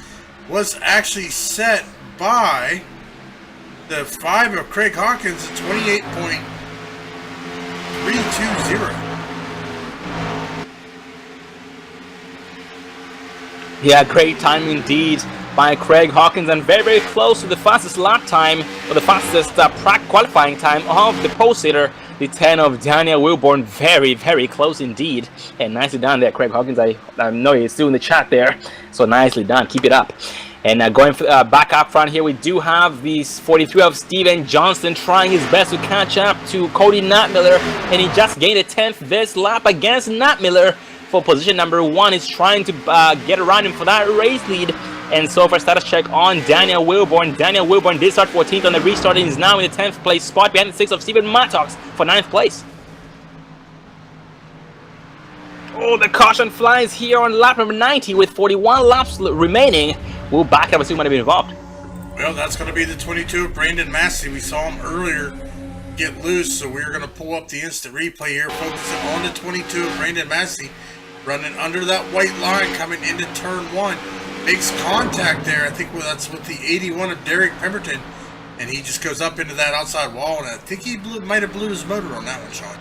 was actually set by the 5 of Craig Hawkins at 28.320. Yeah, great time indeed by Craig Hawkins, and very, very close to the fastest lap time, or the fastest track qualifying time of the pole-sitter, the 10 of Daniel Wilborn. Very, very close indeed, and nicely done there, Craig Hawkins. I know you're still in the chat there, so nicely done. Keep it up. And going for, back up front here, we do have the 43 of Steven Johnston trying his best to catch up to Cody Knapmiller, and he just gained a 10th this lap against Knapmiller for position number 1. Is trying to get around him for that race lead. And so for status check on Daniel Wilborn. Daniel Wilborn did start 14th on the restart and is now in the 10th place spot behind the 6 of Stephen Mattox for 9th place. Oh, the caution flies here on lap number 90 with 41 laps remaining. We'll back up and see who might have been involved. Well, that's going to be the 22 of Brandon Massey. We saw him earlier get loose, so we're going to pull up the instant replay here, focusing on the 22 of Brandon Massey, running under that white line coming into turn 1. Makes contact there. I think that's with the 81 of Derek Pemberton, and he just goes up into that outside wall, and I think he might have blew his motor on that one, Sean.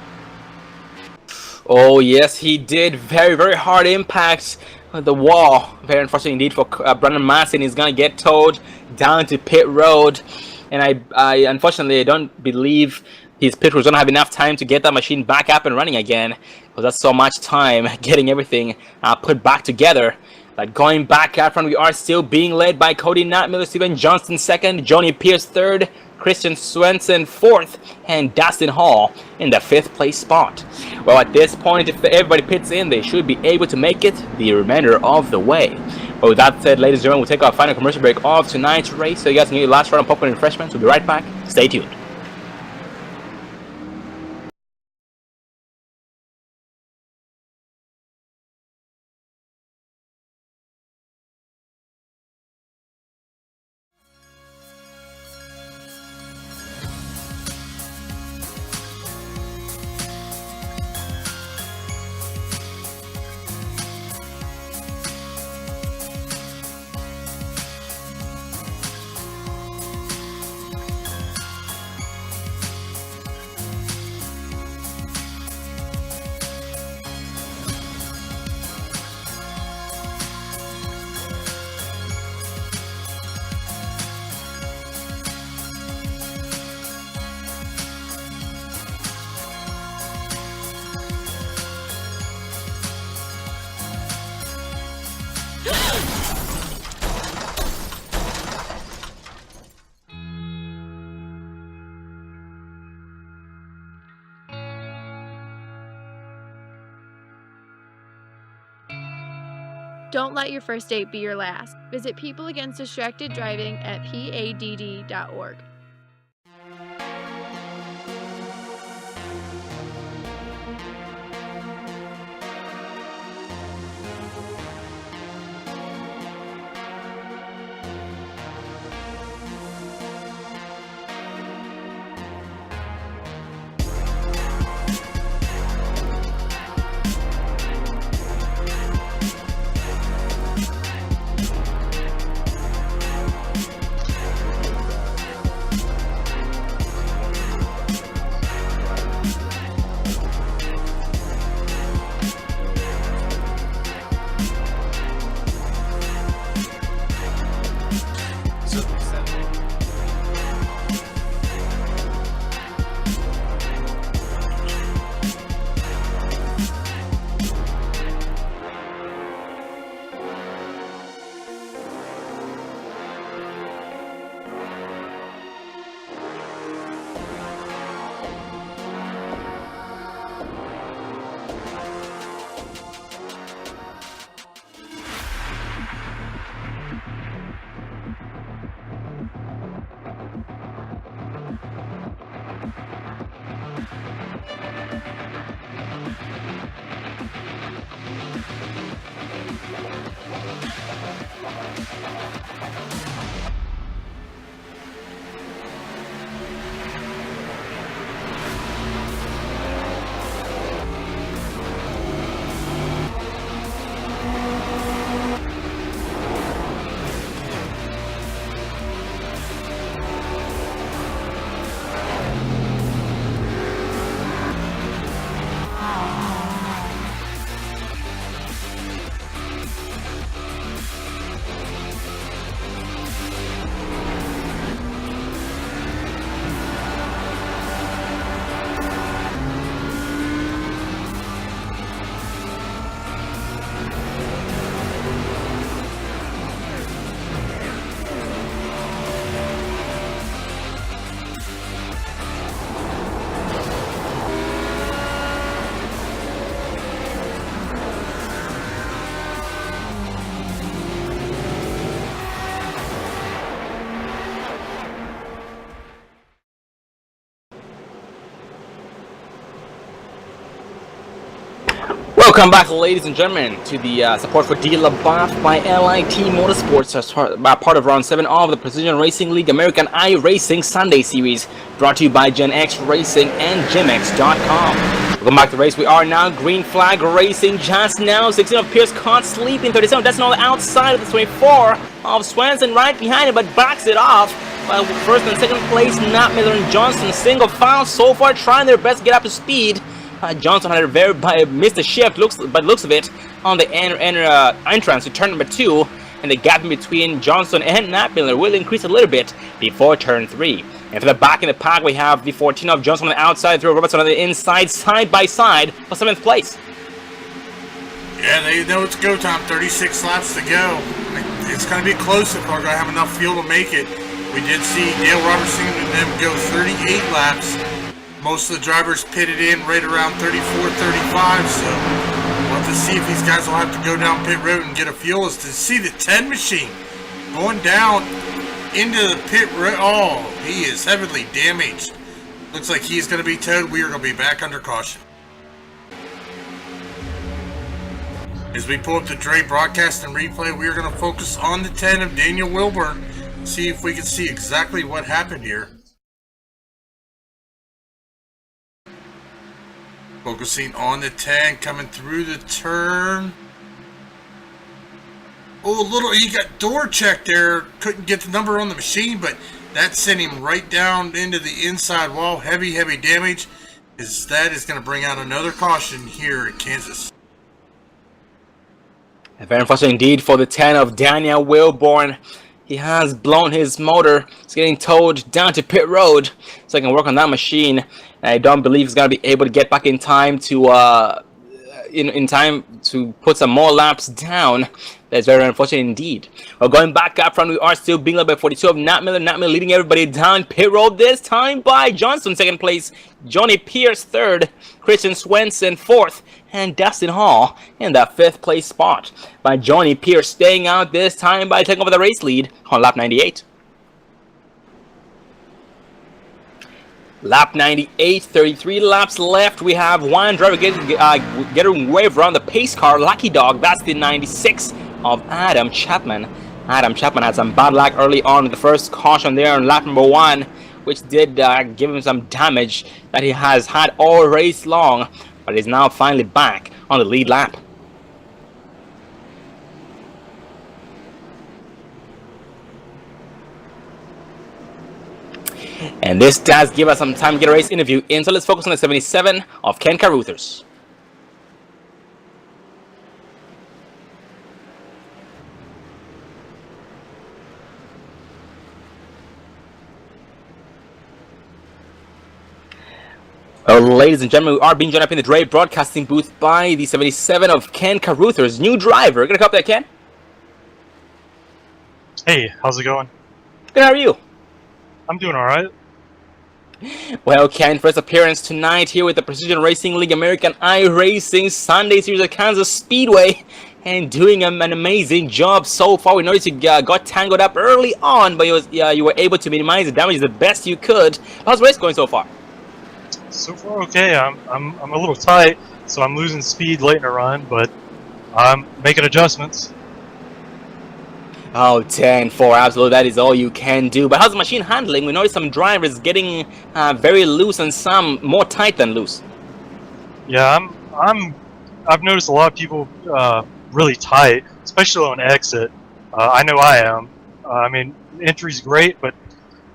Oh yes, he did. Very, very hard impact on the wall. Very unfortunate indeed for Brandon Massey, and he's gonna get towed down to pit road. And I unfortunately don't believe his pit was gonna have enough time to get that machine back up and running again, because that's so much time getting everything put back together. But going back out front, we are still being led by Cody Knapmiller, Steven Johnston 2nd, Johnny Pierce 3rd, Christian Swenson 4th, and Dustin Hall in the 5th place spot. Well, at this point, if everybody pits in, they should be able to make it the remainder of the way. But with that said, ladies and gentlemen, we'll take our final commercial break of tonight's race, so you guys can get your last round of popcorn and refreshments. We'll be right back. Stay tuned. Don't let your first date be your last. Visit People Against Distracted Driving at PADD.org. Welcome back, ladies and gentlemen, to the support for D. LaBeouf by LIT Motorsports as part of Round 7 of the Precision Racing League American iRacing Sunday Series, brought to you by Gen X Racing and GemX.com. Welcome back to the race. We are now green flag racing just now. 16 of Pierce caught sleeping. 37 that's on the outside of the 24 of Swenson right behind it, but backs it off. First and second place, Nat Miller and Johnson single file so far, trying their best to get up to speed. Johnson had missed a shift, but looks of it on the entrance to turn number 2, and the gap in between Johnson and Nat Miller will increase a little bit before turn 3. And for the back in the pack, we have the 14 of Johnson on the outside, through Robertson on the inside, side by side for 7th place. Yeah, they know it's go time. 36 laps to go. It's going to be close if we're going to have enough fuel to make it. We did see Dale Robertson and them go 38 laps. Most of the drivers pitted in right around 34, 35, so we'll have to see if these guys will have to go down pit road and get a fuel. Is to see the 10 machine going down into the pit road. Oh, he is heavily damaged. Looks like he is going to be towed. We are going to be back under caution. As we pull up the Dre broadcast and replay, we are going to focus on the 10 of Daniel Wilburn. See if we can see exactly what happened here. Focusing on the 10, coming through the turn. Oh, he got door checked there. Couldn't get the number on the machine, but that sent him right down into the inside wall. Heavy damage. That is going to bring out another caution here at Kansas. Very unfortunate indeed for the 10 of Daniel Wilburn. He has blown his motor. It's getting towed down to pit road so I can work on that machine. I don't believe he's going to be able to get back in time to in time to put some more laps down. That's very unfortunate indeed. Well, going back up front, we are still being led by 42 of Nat Miller. Nat Miller leading everybody down pit road this time by Johnson, 2nd place. Johnny Pierce, 3rd. Christian Swenson, 4th. And Dustin Hall in that 5th place spot. By Johnny Pierce staying out this time by taking over the race lead on lap 98. Lap 98, 33 laps left. We have one driver getting wave around the pace car, Lucky Dog. That's the 96 of Adam Chapman. Adam Chapman had some bad luck early on in the first caution there on lap number 1, which did give him some damage that he has had all race long, but is now finally back on the lead lap. And this does give us some time to get a race interview in, so let's focus on the 77 of Ken Caruthers. Well, ladies and gentlemen, we are being joined up in the Dre broadcasting booth by the 77 of Ken Caruthers, new driver. Gonna come up there, Ken? Hey, how's it going? Good, how are you? I'm doing alright. Well, Ken, first appearance tonight here with the Precision Racing League American iRacing Sunday Series at Kansas Speedway, and doing an amazing job so far. We noticed you got tangled up early on, but you were able to minimize the damage the best you could. How's the race going so far? So far, okay. I'm a little tight, so I'm losing speed late in the run, but I'm making adjustments. Oh, 10-4, absolutely, that is all you can do. But how's the machine handling? We noticed some drivers getting very loose and some more tight than loose. Yeah, I've noticed a lot of people really tight, especially on exit. I know I am. I mean, entry's great, but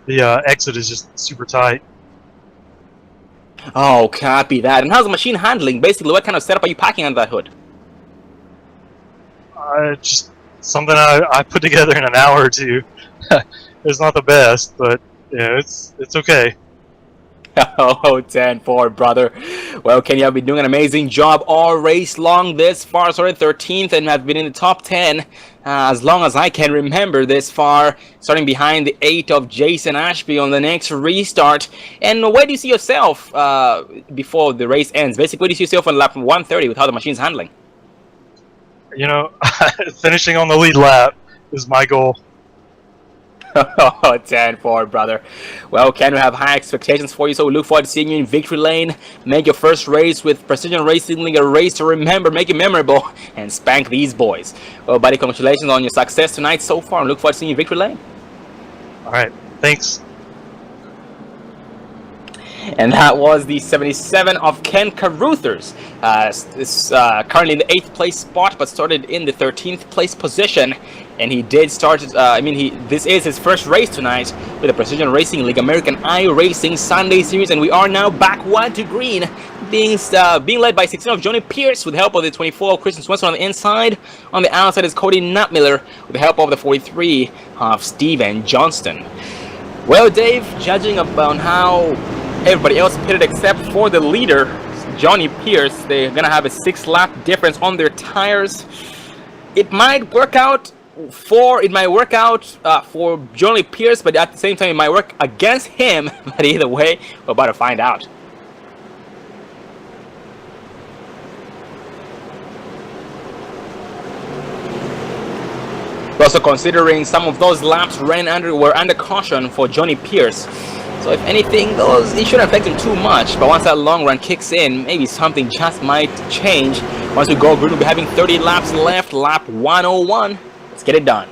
the exit is just super tight. Oh, copy that. And how's the machine handling? Basically, what kind of setup are you packing under that hood? Just something I put together in an hour or two. It's not the best, but yeah, it's okay. Oh, 10-4, brother. Well, Ken, you have been doing an amazing job all race long this far. Started 13th and have been in the top 10 as long as I can remember this far. Starting behind the 8 of Jason Ashby on the next restart. And where do you see yourself before the race ends? Basically, where do you see yourself on lap 130 with how the machine's handling? You know, finishing on the lead lap is my goal. Oh, 10-4, brother. Well, Ken, we have high expectations for you, so we look forward to seeing you in victory lane. Make your first race with Precision Racing League a race to remember, make it memorable, and spank these boys. Well, buddy, congratulations on your success tonight so far, and look forward to seeing you in victory lane. All right, thanks. And that was the 77 of Ken Caruthers. Is currently in the 8th place spot, but started in the 13th place position. And he did start. This is his first race tonight with the Precision Racing League American iRacing Sunday Series, and we are now back 1 to green, being led by 16 of Johnny Pierce with the help of the 24 of Christian Swenson on the inside. On the outside is Cody Nutmiller with the help of the 43 of Steven Johnston. Well, Dave, judging upon how everybody else pitted except for the leader, Johnny Pierce, they're gonna have a 6-lap difference on their tires. It might work out for Johnny Pierce, but at the same time it might work against him. But either way, we're about to find out. Also considering some of those laps were under caution for Johnny Pierce. So if anything, it shouldn't affect him too much, but once that long run kicks in, maybe something just might change. Once we go green, we'll be having 30 laps left, lap 101. Let's get it done.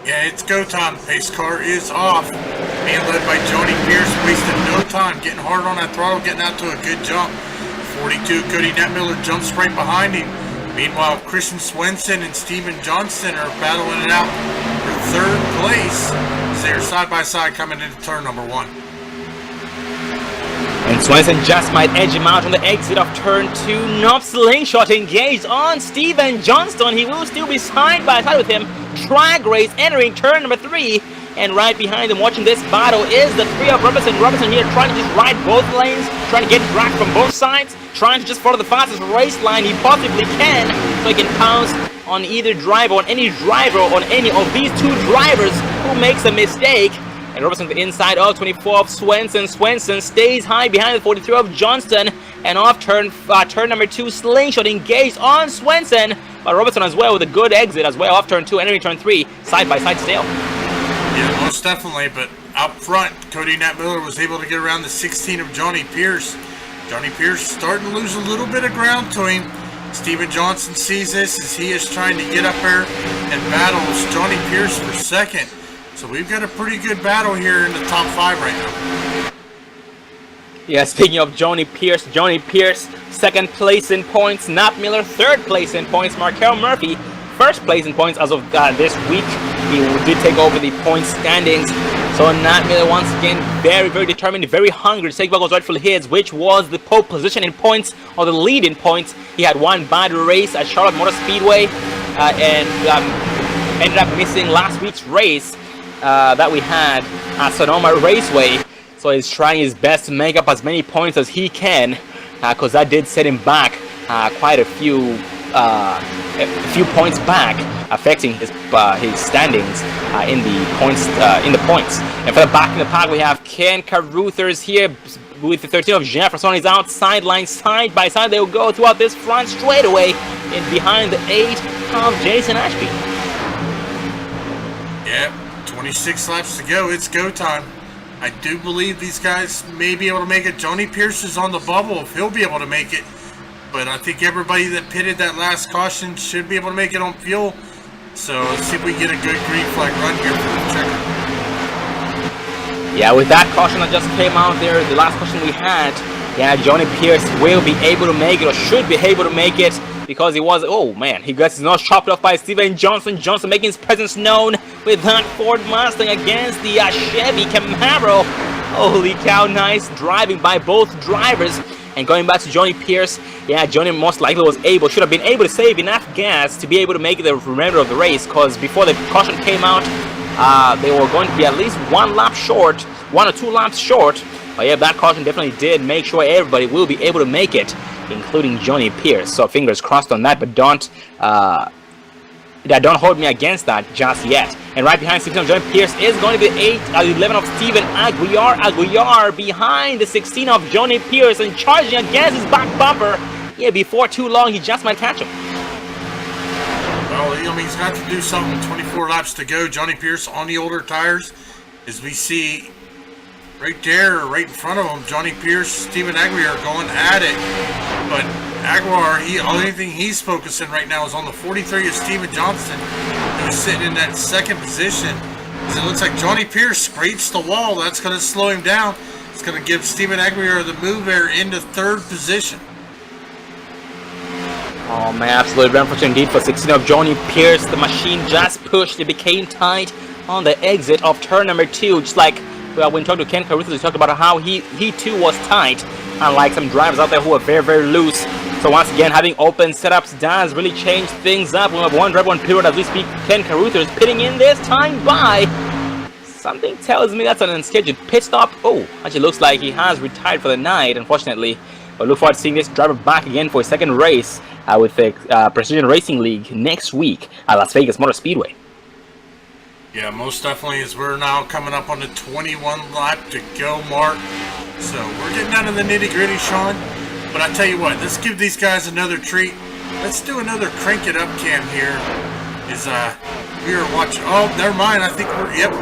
Yeah, it's go time. The pace car is off. Being led by Johnny Pierce, wasting no time, getting hard on that throttle, getting out to a good jump. 42, Cody Nutmiller jumps right behind him. Meanwhile, Christian Swenson and Steven Johnston are battling it out for 3rd place. They're side by side coming into turn number 1. And Swenson just might edge him out on the exit of turn 2. Knob slingshot engaged on Steven Johnston. He will still be side by side with him. Drag race entering turn number 3. And right behind them, watching this battle, is the 3 of Robertson. Robertson here trying to just ride both lanes, trying to get drag from both sides, trying to just follow the fastest race line he possibly can, so he can pounce on either driver, on any of these 2 drivers who makes a mistake. And Robertson to the inside of 24 of Swenson. Swenson stays high behind the 43 of Johnston, and off turn number 2, slingshot engaged on Swenson, but Robertson as well with a good exit as well off turn 2, entering turn 3, side by side still. Yeah, most definitely, but out front, Cody Nutmiller was able to get around the 16 of Johnny Pierce. Johnny Pierce starting to lose a little bit of ground to him. Steven Johnson sees this as he is trying to get up there and battles Johnny Pierce for 2nd. So we've got a pretty good battle here in the top 5 right now. Yeah, speaking of Johnny Pierce, 2nd place in points. Nutmiller, 3rd place in points. Markel Murphy, 1st place in points as of this week. He did take over the point standings. So Nutmiller once again very, very determined, very hungry to take back those rightful hits, which was the pole position in points, or the lead in points. He had one bad race at Charlotte Motor Speedway and ended up missing last week's race that we had at Sonoma Raceway. So he's trying his best to make up as many points as he can, because that did set him back quite a few points back, affecting his standings in the points. And for the back in the pack, we have Ken Caruthers here with the 13 of Jefferson. He's outside line, side by side. They will go throughout this front straightaway, and behind the 8 of Jason Ashby. Yep, 26 laps to go. It's go time. I do believe these guys may be able to make it. Johnny Pierce is on the bubble if he'll be able to make it. But I think everybody that pitted that last caution should be able to make it on fuel. So let's see if we get a good green flag run here for the checker. Yeah, with that caution that just came out there, the last caution we had, yeah, Johnny Pierce will be able to make it, or should be able to make it, because he was, oh man, he gets his nose chopped off by Steven Johnson. Johnson making his presence known with that Ford Mustang against the Chevy Camaro. Holy cow, nice driving by both drivers. And going back to Johnny Pierce, yeah, Johnny most likely should have been able to save enough gas to be able to make the remainder of the race, because before the caution came out, they were going to be at least 1 or 2 laps short. But yeah, that caution definitely did make sure everybody will be able to make it, including Johnny Pierce. So fingers crossed on that, but don't hold me against that just yet. And right behind 16 of Johnny Pierce is going to be 11 of Steven Aguiar. Aguiar behind the 16 of Johnny Pierce and charging against his back bumper. Yeah, before too long, he just might catch him. Well, I mean, he's got to do something. 24 laps to go. Johnny Pierce on the older tires. As we see right there, right in front of him, Johnny Pierce, Stephen Aguirre going at it. But Aguirre, the only thing he's focusing right now is on the 43 of Steven Johnson, who's sitting in that second position. As it looks like Johnny Pierce scrapes the wall. That's going to slow him down. It's going to give Stephen Aguirre the move there into third position. Oh man, absolutely unfortunate indeed for 16 of Johnny Pierce. The machine just pushed. It became tight on the exit of turn number 2. Just like when we talked to Ken Caruso, we talked about how he too was tight. Unlike some drivers out there who are very, very loose. So once again, having open setups does really change things up. We have one driver on pit road as we speak. Ken Caruso is pitting in this time by. Something tells me that's an unscheduled pit stop. Oh, actually looks like he has retired for the night, unfortunately. But look forward to seeing this driver back again for his second race with the Precision Racing League next week at Las Vegas Motor Speedway. Yeah, most definitely, as we're now coming up on the 21 lap to go mark. So we're getting down to the nitty gritty, Sean. But I tell you what, let's give these guys another treat. Let's do another crank it up cam here. We are watching. Oh, never mind. I think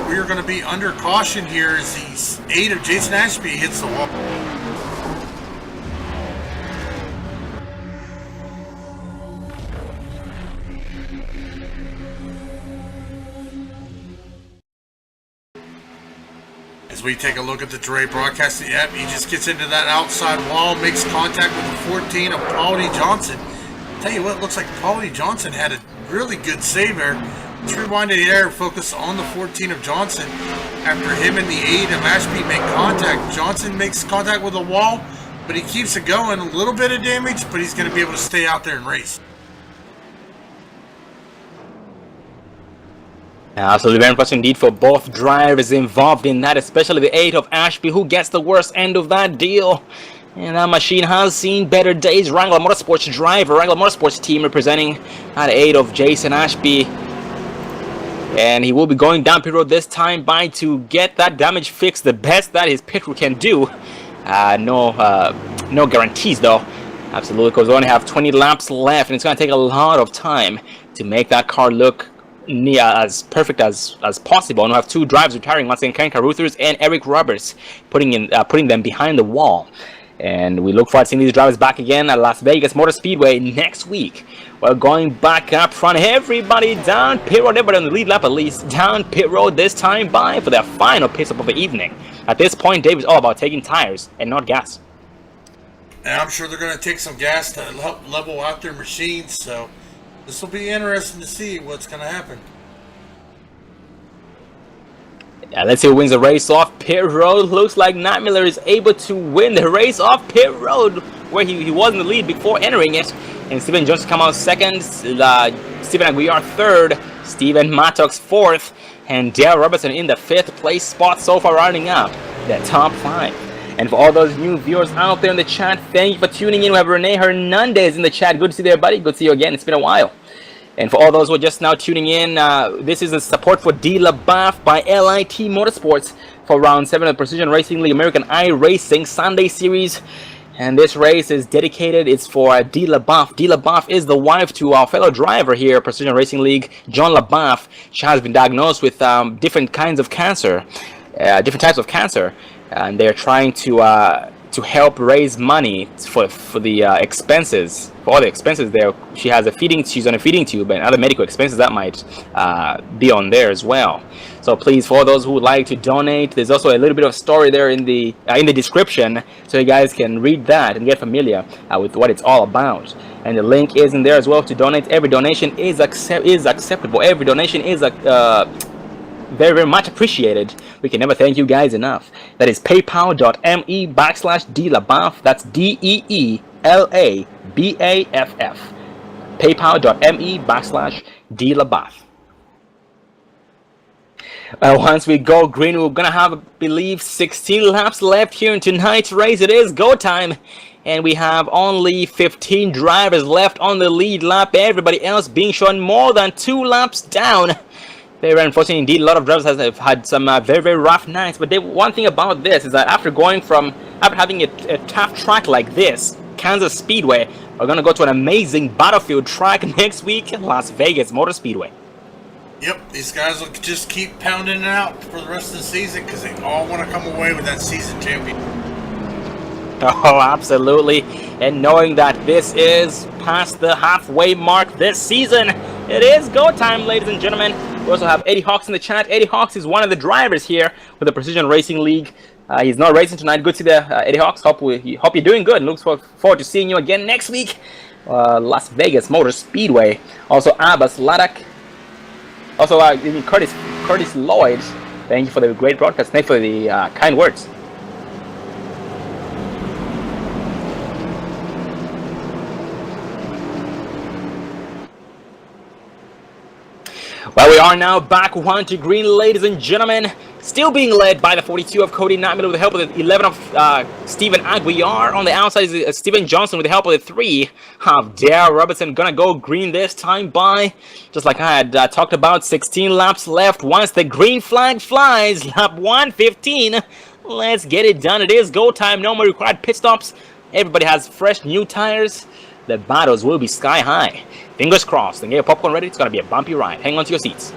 we're going to be under caution here as the 8 of Jason Ashby hits the wall. As we take a look at the Dre broadcast, yep, he just gets into that outside wall, makes contact with the 14 of Paulie Johnson. Tell you what, looks like Paulie Johnson had a really good save there. Let's rewind it there, focus on the 14 of Johnson. After him and the 8 of Ashby make contact, Johnson makes contact with the wall, but he keeps it going. A little bit of damage, but he's going to be able to stay out there and race. Absolutely very impressive indeed for both drivers involved in that, especially the 8 of Ashby, who gets the worst end of that deal. And that machine has seen better days. Wrangler Motorsports driver, Wrangler Motorsports team representing that 8 of Jason Ashby. And he will be going down pit road this time by to get that damage fixed the best that his pit crew can do. No guarantees though. Absolutely, because we only have 20 laps left, and it's going to take a lot of time to make that car look near as perfect as possible. And we have 2 drivers retiring once again, Ken Caruso and Eric Roberts, putting them behind the wall. And we look forward to seeing these drivers back again at Las Vegas Motor Speedway next week. We're going back up front. Everybody down pit road, everybody on the lead lap at least, down pit road this time by for their final pit stop of the evening. At this point, Dave is all about taking tires and not gas. And I'm sure they're going to take some gas to help level out their machines, so this will be interesting to see what's going to happen. Yeah, let's see who wins the race off pit road. Looks like Nat Miller is able to win the race off pit road, where he was in the lead before entering it. And Steven Johnson come out second, Stephen Aguirre third, Steven Mattox fourth, and Dale Robertson in the 5th place spot so far, rounding up the top 5. And for all those new viewers out there in the chat, thank you for tuning in. We have Rene Hernandez in the chat. Good to see you there, buddy. Good to see you again. It's been a while. And for all those who are just now tuning in, this is a support for D. LaBeouf by LIT Motorsports for round 7 of the Precision Racing League American iRacing Sunday Series. And this race is dedicated, it's for D. LaBeouf. D. LaBeouf is the wife to our fellow driver here at Precision Racing League, John LaBeouf. She has been diagnosed with different types of cancer. And they're trying to help raise money for the expenses, for all the expenses there. She's on a feeding tube, and other medical expenses that might be on there as well. So please, for those who would like to donate, there's also a little bit of story there in the description, so you guys can read that and get familiar with what it's all about. And the link is in there as well to donate. Every donation is acceptable. Every donation is very, very much appreciated. We can never thank you guys enough. That is paypal.me/DLaBeouf. That's DEELABAFF. paypal.me/DLaBeouf. Once we go green, we're gonna have, I believe, 16 laps left here in tonight's race. It is go time, and we have only 15 drivers left on the lead lap. Everybody else being shown more than 2 laps down. Very unfortunate indeed. A lot of drivers have had some very, very rough nights. But one thing about this is that after having a tough track like this, Kansas Speedway. We're going to go to an amazing battlefield track next week, Las Vegas Motor Speedway. Yep, these guys will just keep pounding it out for the rest of the season because they all want to come away with that season champion. Oh, absolutely. And knowing that this is past the halfway mark this season, it is go time, ladies and gentlemen. We also have Eddie Hawks in the chat. Eddie Hawks is one of the drivers here with the Precision Racing League. He's not racing tonight. Good to see the Eddie Hawks. Hope you're doing good. Looks forward to seeing you again next week. Las Vegas Motor Speedway. Also, Abbas Ladak. Also, Curtis Lloyd. Thank you for the great broadcast. Thank you for the kind words. Well, we are now back 1 to green, ladies and gentlemen. Still being led by the 42 of Cody Nightmare with the help of the 11 of Stephen Aguiar. On the outside is Steven Johnson with the help of the 3 of Dale Robertson. Gonna go green this time by, just like I had talked about, 16 laps left. Once the green flag flies, lap 115. Let's get it done. It is go time. No more required pit stops. Everybody has fresh new tires. The battles will be sky high. Fingers crossed, and get your popcorn ready. It's going to be a bumpy ride. Hang on to your seats.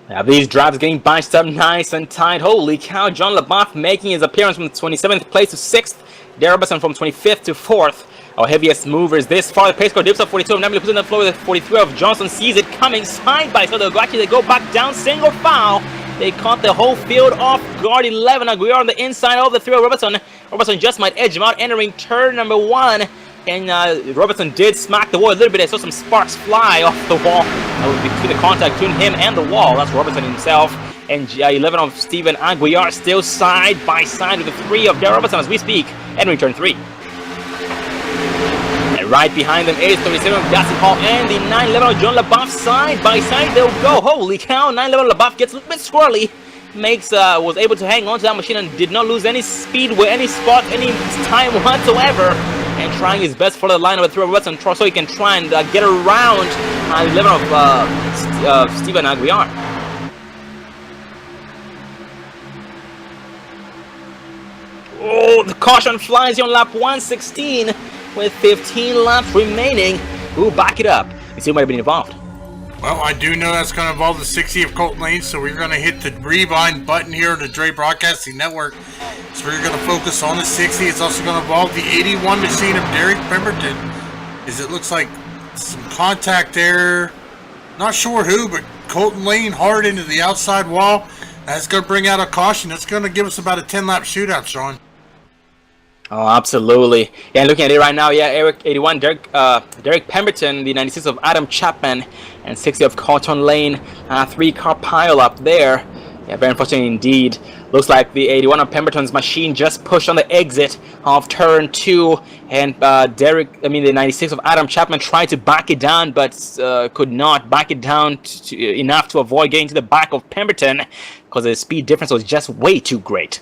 Now these drives getting bunched up nice and tight. Holy cow, John LaBeouf making his appearance from 27th place to 6th. Darren Robertson from 25th to 4th. Our heaviest movers this far. The pace car dips up 42 of Natalie puts in the floor with 43 of Johnson. Sees it coming side by side. They go back down single foul. They caught the whole field off guard. 11 Aguiar on the inside of the 3 of Robertson. Robertson just might edge him out entering turn number 1. And Robertson did smack the wall a little bit. I saw some sparks fly off the wall. That was between the contact between him and the wall. That's Robertson himself. And 11 of Stephen Aguiar still side by side with the 3 of Darren Robertson as we speak. Entering turn 3. And right behind them is 37 of Darcy Hall and the 911 of John LaBeouf side by side. They'll go. Holy cow! 911 LaBeouf gets a little bit squirrely. Was able to hang on to that machine and did not lose any speed, any spot, any time whatsoever. And trying his best for the line of the 3 of Robertson so he can try and get around 11 of Stephen Aguiar. Oh, the caution flies here on lap 116 with 15 laps remaining. Ooh, back it up. You see who might have been involved. Well, I do know that's going to involve the 60 of Colton Lane, so we're going to hit the rewind button here on the Dre Broadcasting Network. So we're going to focus on the 60. It's also going to involve the 81 machine of Derek Pemberton, as it looks like some contact there. Not sure who, but Colton Lane hard into the outside wall. That's going to bring out a caution. That's going to give us about a 10-lap shootout, Sean. Oh, absolutely. Yeah, looking at it right now, yeah, Eric 81, Derek Pemberton, the 96 of Adam Chapman, and 60 of Colton Lane, 3-car pile up there. Yeah, very unfortunate indeed. Looks like the 81 of Pemberton's machine just pushed on the exit of turn 2, and the 96 of Adam Chapman tried to back it down, but could not back it down enough to avoid getting to the back of Pemberton because the speed difference was just way too great.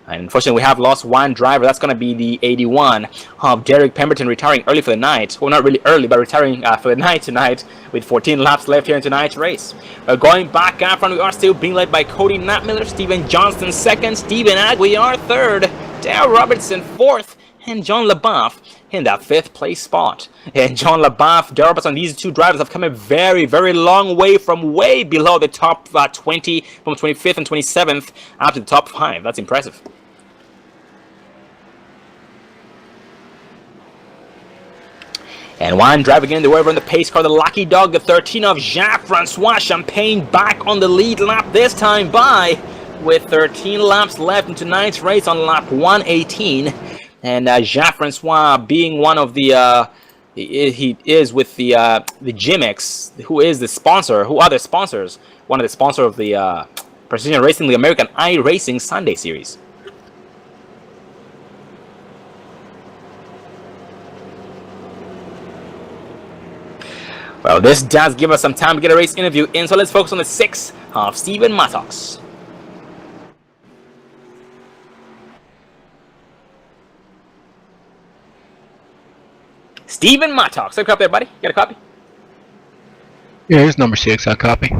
And unfortunately, we have lost one driver. That's going to be the 81 of Derek Pemberton, retiring early for the night. Well, not really early, but retiring for the night tonight with 14 laps left here in tonight's race. Going back out front, we are still being led by Cody Knapmiller, Stephen Johnston second, Stephen Aguiar third, Dale Robertson fourth, and John LaBeouf in that 5th place spot. And John LaBeouf, Dale Robertson, these two drivers have come a very, very long way from way below the top 20, from 25th and 27th up to the top 5. That's impressive. And one drive again, the whoever on the pace car, the lucky dog, the 13 of Jean-Francois Champagne back on the lead lap this time by, with 13 laps left in tonight's race on lap 118. And Jean-Francois being one of the, he is with the Jimex, who is the sponsor, who are the sponsors, one of the sponsors of the Precision Racing, the American iRacing Sunday Series. Well, this does give us some time to get a race interview in, so let's focus on the 6 of Stephen Mattox. Stephen Mattox, have a copy there, buddy? Got a copy? Yeah, it's number 6. I copy. How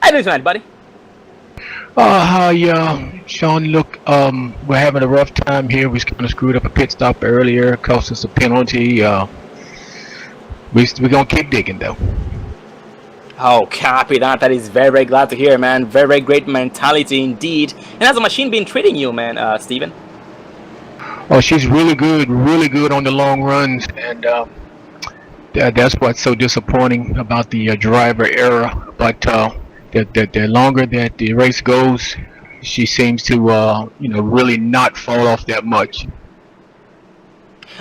you doing tonight, buddy? Hi, Sean. Look, we're having a rough time here. We kind of screwed up a pit stop earlier, cost us a penalty. We're gonna keep digging though. Oh, copy that. That is very, very glad to hear, man. Very, very great mentality indeed. And how's the machine been treating you, man, Steven? Oh, she's really good on the long runs, and that's what's so disappointing about the driver error. But the longer that the race goes, she seems to really not fall off that much.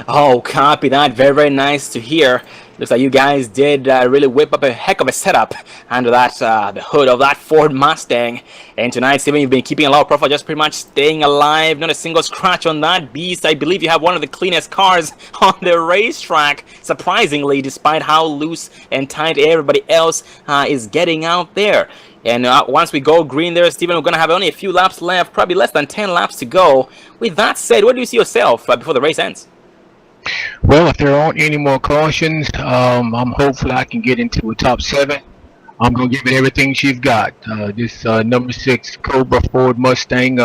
Oh, copy that. Very, very nice to hear. Looks like you guys did really whip up a heck of a setup under that the hood of that Ford Mustang. And tonight, Steven, you've been keeping a low profile, just pretty much staying alive. Not a single scratch on that beast. I believe you have one of the cleanest cars on the racetrack, surprisingly, despite how loose and tight everybody else is getting out there. And once we go green there, Steven, we're going to have only a few laps left, probably less than 10 laps to go. With that said, where do you see yourself before the race ends? Well, if there aren't any more cautions, I'm hopeful I can get into a top 7. I'm gonna give it everything she's got. This number 6 Cobra Ford Mustang,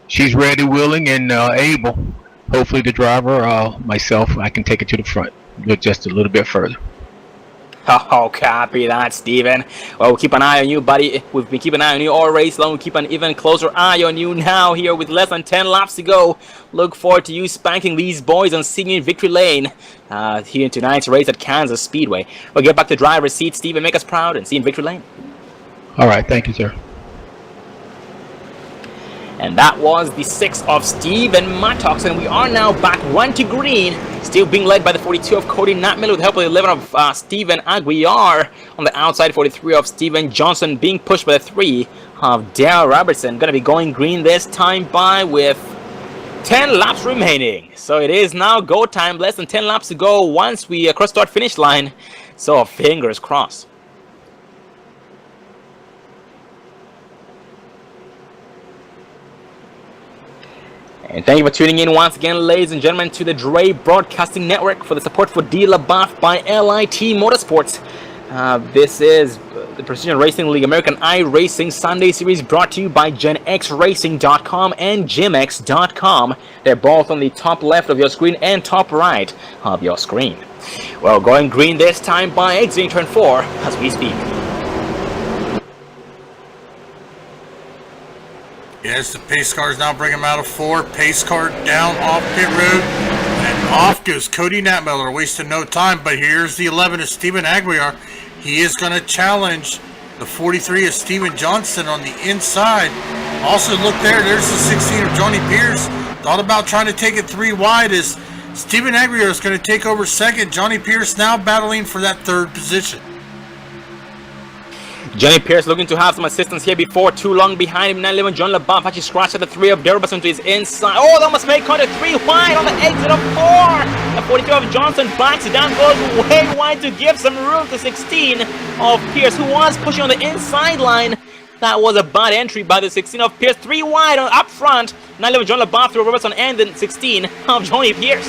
she's ready, willing, and able. Hopefully, the driver, myself, I can take it to the front, just a little bit further. Oh, copy that, Steven. Well, we'll keep an eye on you, buddy. We've been keeping an eye on you all race long. We'll keep an even closer eye on you now here with less than 10 laps to go. Look forward to you spanking these boys and seeing you in victory lane here in tonight's race at Kansas Speedway. We'll get back to driver's seat, Steven. Make us proud and see you in victory lane. All right, thank you, sir. And that was the 6 of Steven Mattox, and we are now back 1 to green, still being led by the 42 of Cody Natmiller with the help of the 11 of Stephen Aguiar. On the outside, 43 of Steven Johnson being pushed by the 3 of Dale Robertson. Going to be going green this time by with 10 laps remaining. So it is now go time, less than 10 laps to go once we cross start finish line. So fingers crossed. And thank you for tuning in once again, ladies and gentlemen, to the Dre Broadcasting Network for the support for D. LaBeouf by LIT Motorsports. This is the Precision Racing League American iRacing Sunday Series brought to you by GenXRacing.com and GymX.com. They're both on the top left of your screen and top right of your screen. Well, going green this time by exiting turn 4 as we speak. Yes, the pace cars now bring him out of 4. Pace car down off pit road. And off goes Cody Natmiller, wasting no time. But here's the 11 of Stephen Aguiar. He is going to challenge the 43 of Steven Johnson on the inside. Also, look there. There's the 16 of Johnny Pierce. Thought about trying to take it 3 wide as Stephen Aguiar is going to take over second. Johnny Pierce now battling for that 3rd position. Johnny Pierce looking to have some assistance here before too long behind him. 911 John LaBeouf actually scratched at the 3 of Derberson to his inside. Oh, that must make contact 3 wide on the exit of 4. The 42 of Johnson backs it down, goes way wide to give some room to 16 of Pierce, who was pushing on the inside line. That was a bad entry by the 16 of Pierce. 3 wide up front. 911 John LaBeouf through Robertson and then 16 of Johnny Pierce.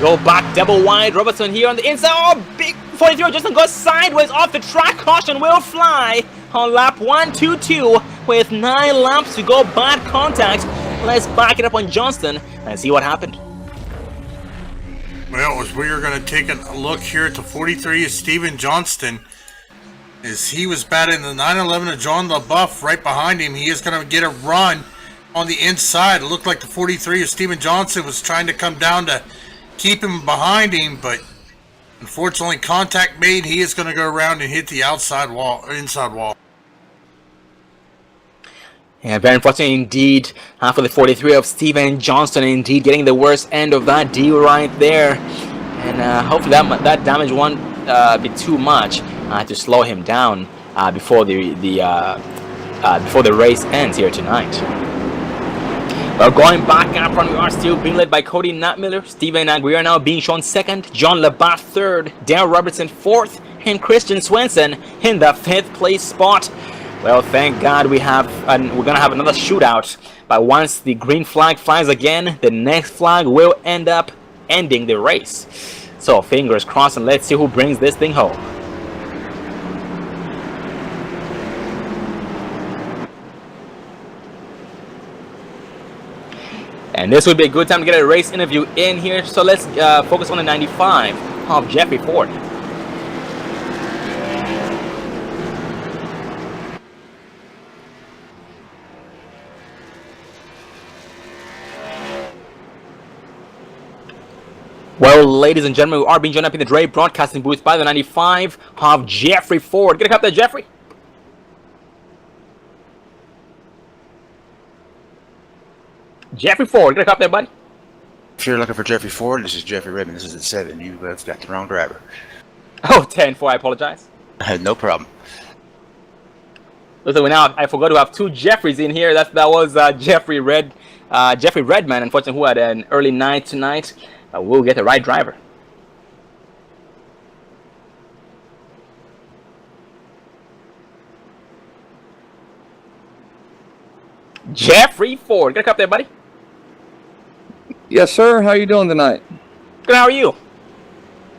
Go back double wide. Robertson here on the inside. Oh, big 43 Justin goes sideways off the track. Caution will fly on lap 122 with 9 laps to go. Bad contact. Let's back it up on Johnston and see what happened. Well, as we are going to take a look here at the 43 of Steven Johnston, as he was batting the 911 of John LaBeouf right behind him. He is going to get a run on the inside. It looked like the 43 of Steven Johnson was trying to come down to keep him behind him, but unfortunately contact made. He is going to go around and hit the outside wall, or inside wall. Yeah, very unfortunate indeed for the 43 of Steven Johnston, indeed getting the worst end of that deal right there. And hopefully that damage won't be too much to slow him down before the race ends here tonight. Well, going back up front, we are still being led by Cody Natmiller. Stephen Aguiar now being shown 2nd. John LaBeouf 3rd. Darryl Robertson 4th. And Christian Swenson in the 5th place spot. Well, thank God we're going to have another shootout. But once the green flag flies again, the next flag will end up ending the race. So fingers crossed, and let's see who brings this thing home. And this would be a good time to get a race interview in here. So let's focus on the 95 of Jeffrey Ford. Well, ladies and gentlemen, we are being joined up in the Dre broadcasting booth by the 95 of Jeffrey Ford. Get a cup there, Jeffrey. Jeffrey Ford, get a cup there, buddy. If you're looking for Jeffrey Ford, this is Jeffrey Redmond. This is the 7. You've got the wrong driver. Oh, 10-4, I apologize. No problem. So now I forgot to have 2 Jeffreys in here. That was Jeffrey Redman, unfortunately, who had an early night tonight. We'll get the right driver. Jeffrey Ford, get a cup there, buddy. Yes, sir. How you doing tonight? Good. How are you?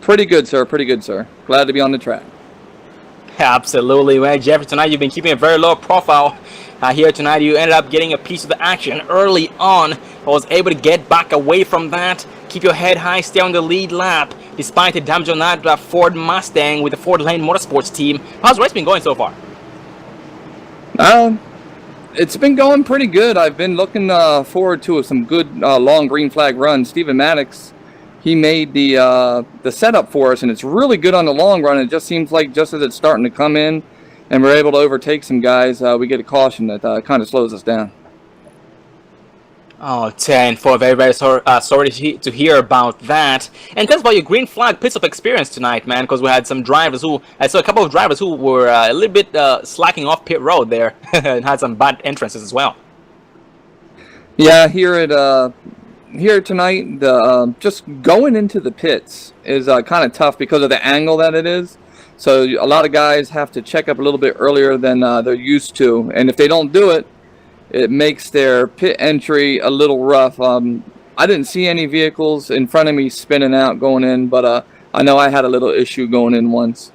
Pretty good, sir. Pretty good, sir. Glad to be on the track. Absolutely, well, Jeffrey. Tonight you've been keeping a very low profile. Here tonight, you ended up getting a piece of the action early on. I was able to get back away from that, keep your head high, stay on the lead lap, despite the damage on that Ford Mustang with the Ford Lane Motorsports team. How's the race been going so far? It's been going pretty good. I've been looking forward to some good long green flag runs. Stephen Mattox, he made the setup for us, and it's really good on the long run. It just seems like just as it's starting to come in, and we're able to overtake some guys, we get a caution that kind of slows us down. Oh, 10-4, very, very sorry to hear about that. And tell us about your green flag pit stop experience tonight, man, because we had some drivers I saw a couple of drivers who were a little bit slacking off pit road there and had some bad entrances as well. Yeah, here tonight, just going into the pits is kind of tough because of the angle that it is. So a lot of guys have to check up a little bit earlier than they're used to, and if they don't do it, it makes their pit entry a little rough. I didn't see any vehicles in front of me spinning out going in, but I know I had a little issue going in once.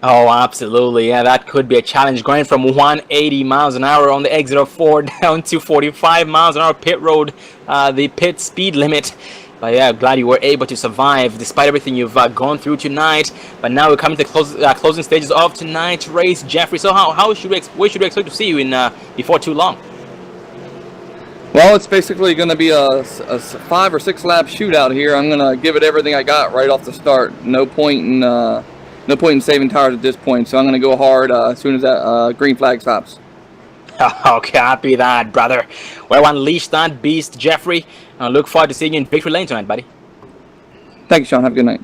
Oh, absolutely. Yeah, that could be a challenge going from 180 miles an hour on the exit of 4 down to 45 miles an hour pit road, the pit speed limit. But yeah, glad you were able to survive despite everything you've gone through tonight. But now we're coming to the closing stages of tonight's race, Jeffrey. So where should we expect to see you in before too long? Well, it's basically going to be a 5 or 6 lap shootout here. I'm going to give it everything I got right off the start. No point in saving tires at this point. So I'm going to go hard as soon as that green flag stops. Oh, copy that, brother. Well, unleash that beast, Jeffrey. I look forward to seeing you in victory lane tonight, buddy. Thank you, Sean. Have a good night.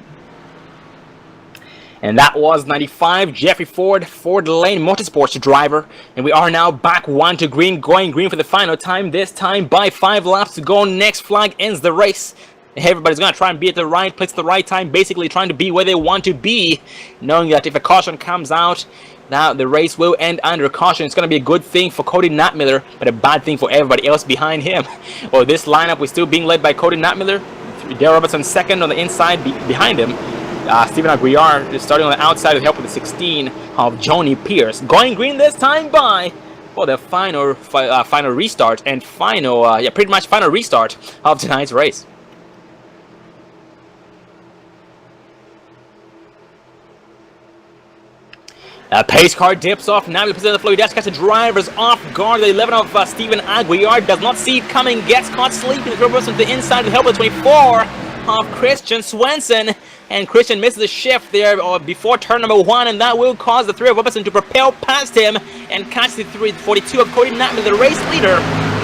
And that was 95 Jeffrey Ford, Ford Lane Motorsports driver. And we are now back 1 to green, going green for the final time. This time by 5 laps to go. Next flag ends the race. Everybody's going to try and be at the right place at the right time, basically trying to be where they want to be, knowing that if a caution comes out, now the race will end under caution. It's going to be a good thing for Cody Nutmiller, but a bad thing for everybody else behind him. Well, this lineup was still being led by Cody Nutmiller. Darrell Robertson second on the inside behind him. Stephen Aguiar is starting on the outside with help with the 16 of Johnny Pierce. Going green this time by for the final restart and pretty much final restart of tonight's race. Pace car dips off, now we present the floor. Dash catch the drivers off guard. The 11 of Stephen Aguiar does not see it coming, gets caught sleeping. The reverse to the inside with help of 24 of Christian Swenson. And Christian misses the shift there before turn number 1, and that will cause the 3 of Robertson to propel past him and catch the 42 of Cody Nutmiller, the race leader,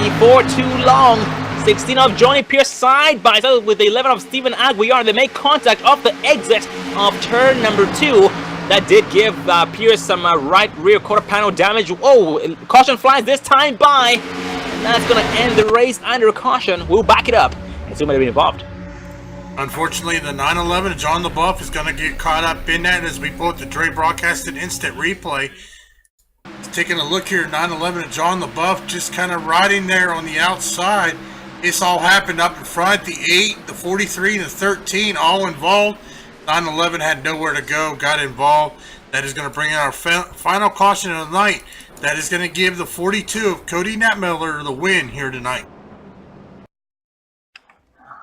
before too long. 16 of Johnny Pierce side by side with the 11 of Stephen Aguiar. They make contact off the exit of turn number 2. That did give Pierce some right rear quarter panel damage. Oh, caution flies this time by. And that's going to end the race under caution. We'll back it up and see who might have been involved. Unfortunately, the 911 of John LaBeouf is going to get caught up in that as we pull up the Dre broadcasted instant replay. Taking a look here, 911 of John LaBeouf just kind of riding there on the outside. This all happened up in front. The 8, the 43, and the 13 all involved. 911 had nowhere to go, got involved. That is going to bring in our final caution of the night. That is going to give the 42 of Cody Natmiller the win here tonight.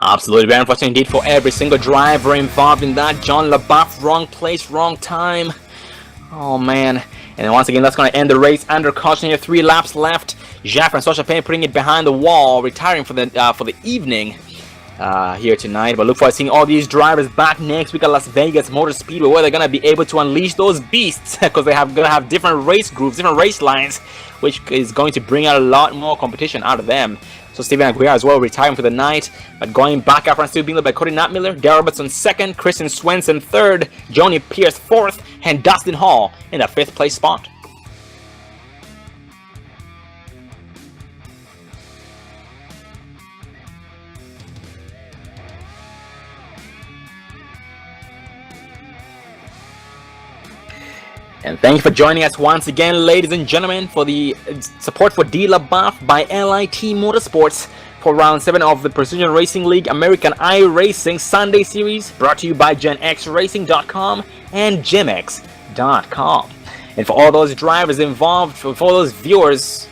Absolutely very unfortunate indeed for every single driver involved in that. John LaBeouf, wrong place, wrong time. Oh man. And once again, that's going to end the race under caution here. 3 laps left. Jean-François Chapin putting it behind the wall, retiring for the evening here tonight. But look forward to seeing all these drivers back next week at Las Vegas Motor Speedway, where they're going to be able to unleash those beasts, because they're going to have different race groups, different race lines, which is going to bring out a lot more competition out of them. So Steven Aguirre as well retiring for the night, but going back after still being led by Cody Natmiller, Darrell Robertson 2nd, Christian Swenson 3rd, Johnny Pierce 4th, and Dustin Hall in the 5th place spot. And thank you for joining us once again, ladies and gentlemen, for the support for D. LaBeouf by LIT Motorsports for Round 7 of the Precision Racing League American iRacing Sunday Series, brought to you by GenXRacing.com and GemX.com. And for all those drivers involved, for all those viewers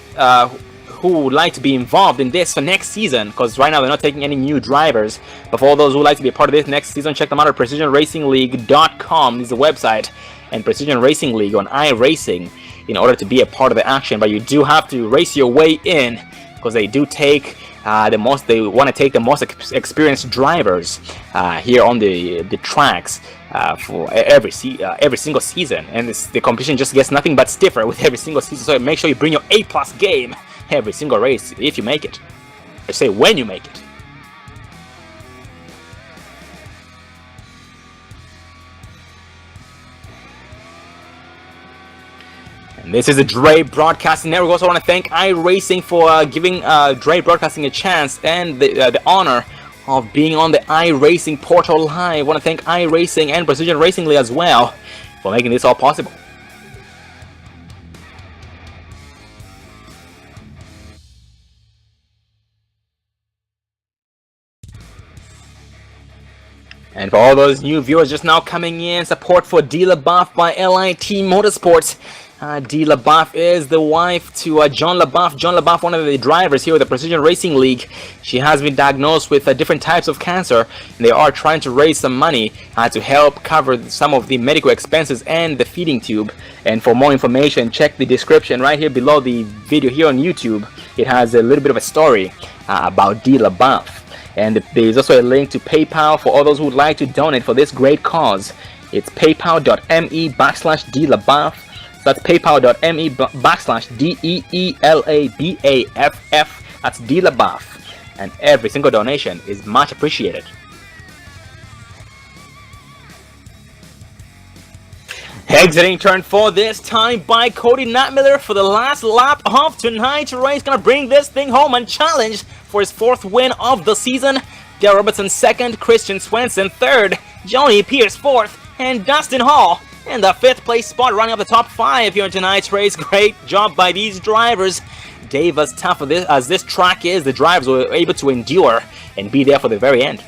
who would like to be involved in this for next season, because right now they're not taking any new drivers, but for all those who would like to be a part of this next season, check them out at PrecisionRacingLeague.com. This is the website. And Precision Racing League on iRacing in order to be a part of the action. But you do have to race your way in, because they do take they want to take the most experienced drivers here on the tracks for every single season. And the competition just gets nothing but stiffer with every single season. So make sure you bring your A+ game every single race if you make it. I say when you make it. And this is the Dre Broadcasting Network. We also want to thank iRacing for giving Dre Broadcasting a chance and the honor of being on the iRacing portal live. I want to thank iRacing and Precision Racing League as well for making this all possible. And for all those new viewers just now coming in, support for D. LaBeouf by LIT Motorsports. D. LaBeouf is the wife to John LaBeouf. John LaBeouf, one of the drivers here with the Precision Racing League. She has been diagnosed with different types of cancer, and they are trying to raise some money to help cover some of the medical expenses and the feeding tube. And for more information, check the description right here below the video here on YouTube. It has a little bit of a story about D. LaBeouf. And there is also a link to PayPal for all those who would like to donate for this great cause. It's paypal.me/D. LaBeouf. That's paypal.me/DEELABAFF. That's D. LaBeouf. And every single donation is much appreciated. Exiting turn 4 this time by Cody Natmiller for the last lap of tonight's race. Gonna bring this thing home and challenge for his 4th win of the season. Darrell Robertson 2nd, Christian Swenson 3rd, Johnny Pierce 4th, and Dustin Hall in the 5th place spot, running up the top 5 here in tonight's race. Great job by these drivers. Dave, as tough as this track is, the drivers were able to endure and be there for the very end.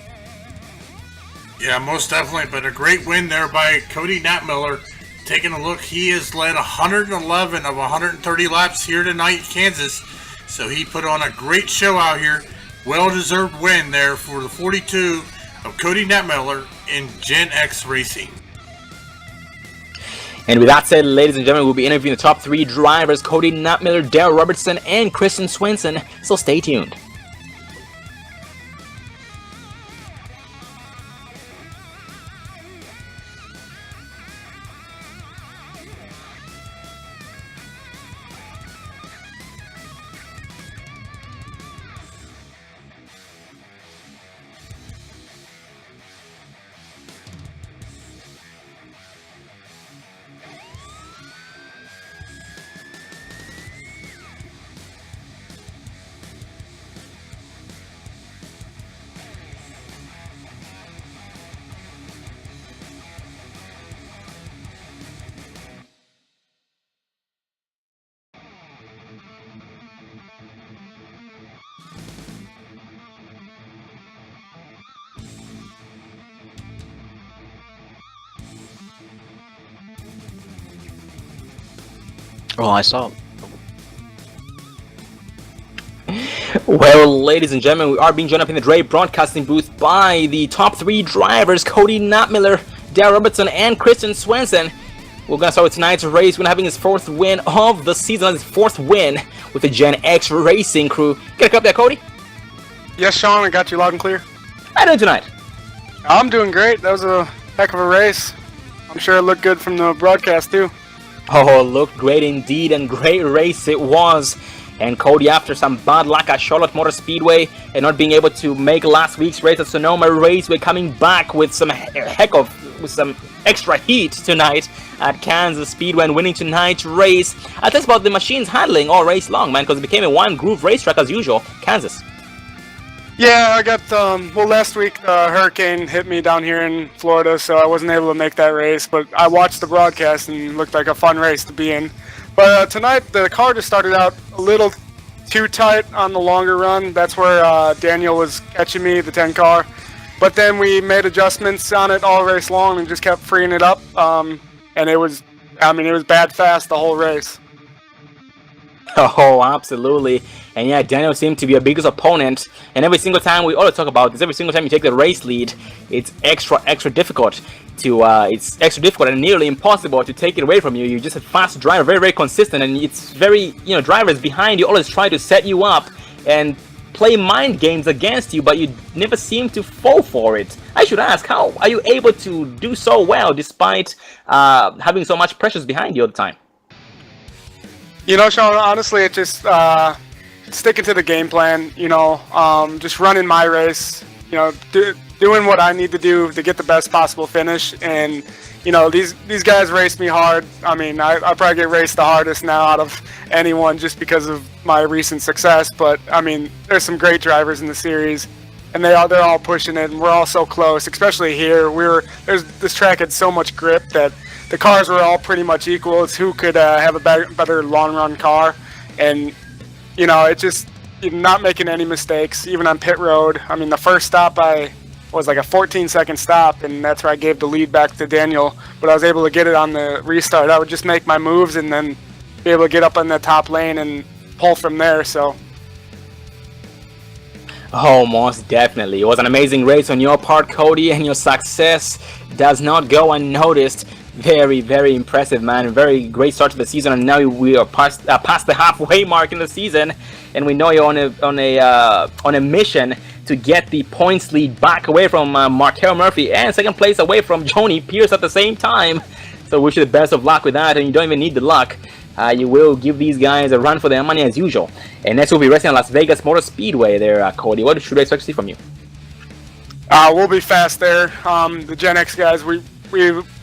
Yeah, most definitely, but a great win there by Cody Natmiller. Taking a look, he has led 111 of 130 laps here tonight in Kansas, so he put on a great show out here. Well-deserved win there for the 42 of Cody Natmiller in Gen X Racing. And with that said, ladies and gentlemen, we'll be interviewing the top 3 drivers, Cody Natmiller, Darrell Robertson, and Christian Swenson, so stay tuned. Oh, I saw. Well, ladies and gentlemen, we are being joined up in the Dre broadcasting booth by the top 3 drivers, Cody Knopmiller, Dale Robertson, and Christian Swenson. We're going to start with tonight's race. We're having his 4th win of the season, his 4th win with the Gen X Racing crew. Get a cup there, Cody? Yes, Sean, I got you loud and clear. How you doing tonight? I'm doing great. That was a heck of a race. I'm sure it looked good from the broadcast, too. Oh, looked great indeed, and great race it was. And Cody, after some bad luck at Charlotte Motor Speedway and not being able to make last week's race at Sonoma Raceway, coming back with some some extra heat tonight at Kansas Speedway and winning tonight's race. Tell us about the machine's handling all race long, man, because it became a one-groove racetrack as usual. Kansas. Yeah, I got, well, last week the hurricane hit me down here in Florida, so I wasn't able to make that race, but I watched the broadcast and it looked like a fun race to be in. But tonight, the car just started out a little too tight on the longer run. That's where Daniel was catching me, the 10 car. But then we made adjustments on it all race long and just kept freeing it up. And it was bad fast the whole race. Oh, absolutely. And yeah, Daniel seemed to be a biggest opponent. And every single time, we always talk about this, every single time you take the race lead, it's extra difficult and nearly impossible to take it away from you. You're just a fast driver, very, very consistent, and it's very, drivers behind you always try to set you up and play mind games against you, but you never seem to fall for it. I should ask, how are you able to do so well despite having so much pressures behind you all the time? Sean, honestly, it's just sticking to the game plan, just running my race, doing what I need to do to get the best possible finish. And, these guys raced me hard. I mean, I probably get raced the hardest now out of anyone just because of my recent success. But, I mean, there's some great drivers in the series, and they're all pushing it, and we're all so close, especially here. This track had so much grip that the cars were all pretty much equal. It's who could have a better long-run car. And, it's just not making any mistakes, even on pit road. I mean, the first stop was like a 14-second stop, and that's where I gave the lead back to Daniel. But I was able to get it on the restart. I would just make my moves and then be able to get up in the top lane and pull from there. So. Oh, most definitely. It was an amazing race on your part, Cody, and your success does not go unnoticed. Very, very impressive, man. Very great start to the season, and now we are past the halfway mark in the season, and we know you're on a mission to get the points lead back away from Markel Murphy, and second place away from Joni Pierce at the same time. So wish you the best of luck with that, and you don't even need the luck. You will give these guys a run for their money as usual. And next we'll be racing at Las Vegas Motor Speedway there, Cody. What should I expect to see from you? We'll be fast there. The Gen X guys, we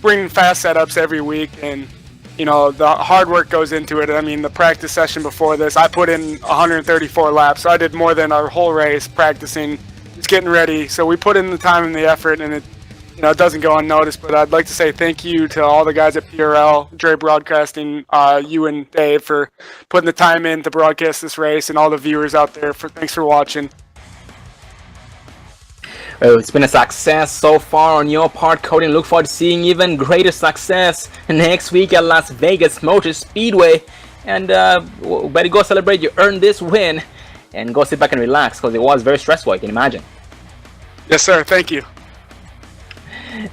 bring fast setups every week, and the hard work goes into it. I mean, the practice session before this, I put in 134 laps, so I did more than our whole race practicing, just getting ready. So we put in the time and the effort, and it doesn't go unnoticed. But I'd like to say thank you to all the guys at PRL, Dre Broadcasting, you and Dave for putting the time in to broadcast this race, and all the viewers out there. Thanks for watching. Well, it's been a success so far on your part, Cody, and look forward to seeing even greater success next week at Las Vegas Motor Speedway. And better go celebrate. You earned this win, and go sit back and relax, because it was very stressful, I can imagine. Yes, sir. Thank you.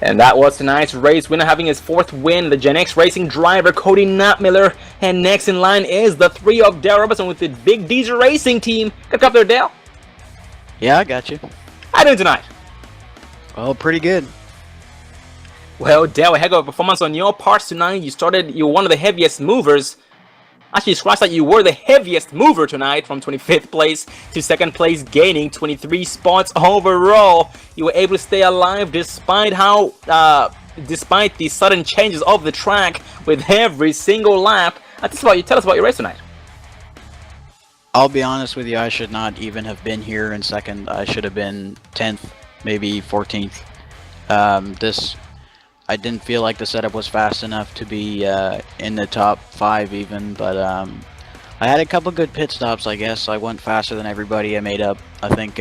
And that was tonight's race winner, having his 4th win, the Gen X Racing driver Cody Knopmiller. And next in line is the 3 of Dale Robertson with the Big D's Racing team. Good up there, Dale. Yeah, I got you. How you doing tonight? Oh, pretty good. Well, Dale, a heck of a performance on your part tonight. You were one of the heaviest movers. Actually, scratch that, you were the heaviest mover tonight, from 25th place to 2nd place, gaining 23 spots overall. You were able to stay alive despite the sudden changes of the track with every single lap. Tell us about your race tonight. I'll be honest with you, I should not even have been here in 2nd. I should have been 10th, maybe 14th. I didn't feel like the setup was fast enough to be in the top 5 even, but I had a couple good pit stops, I guess. I went faster than everybody. I made up, I think,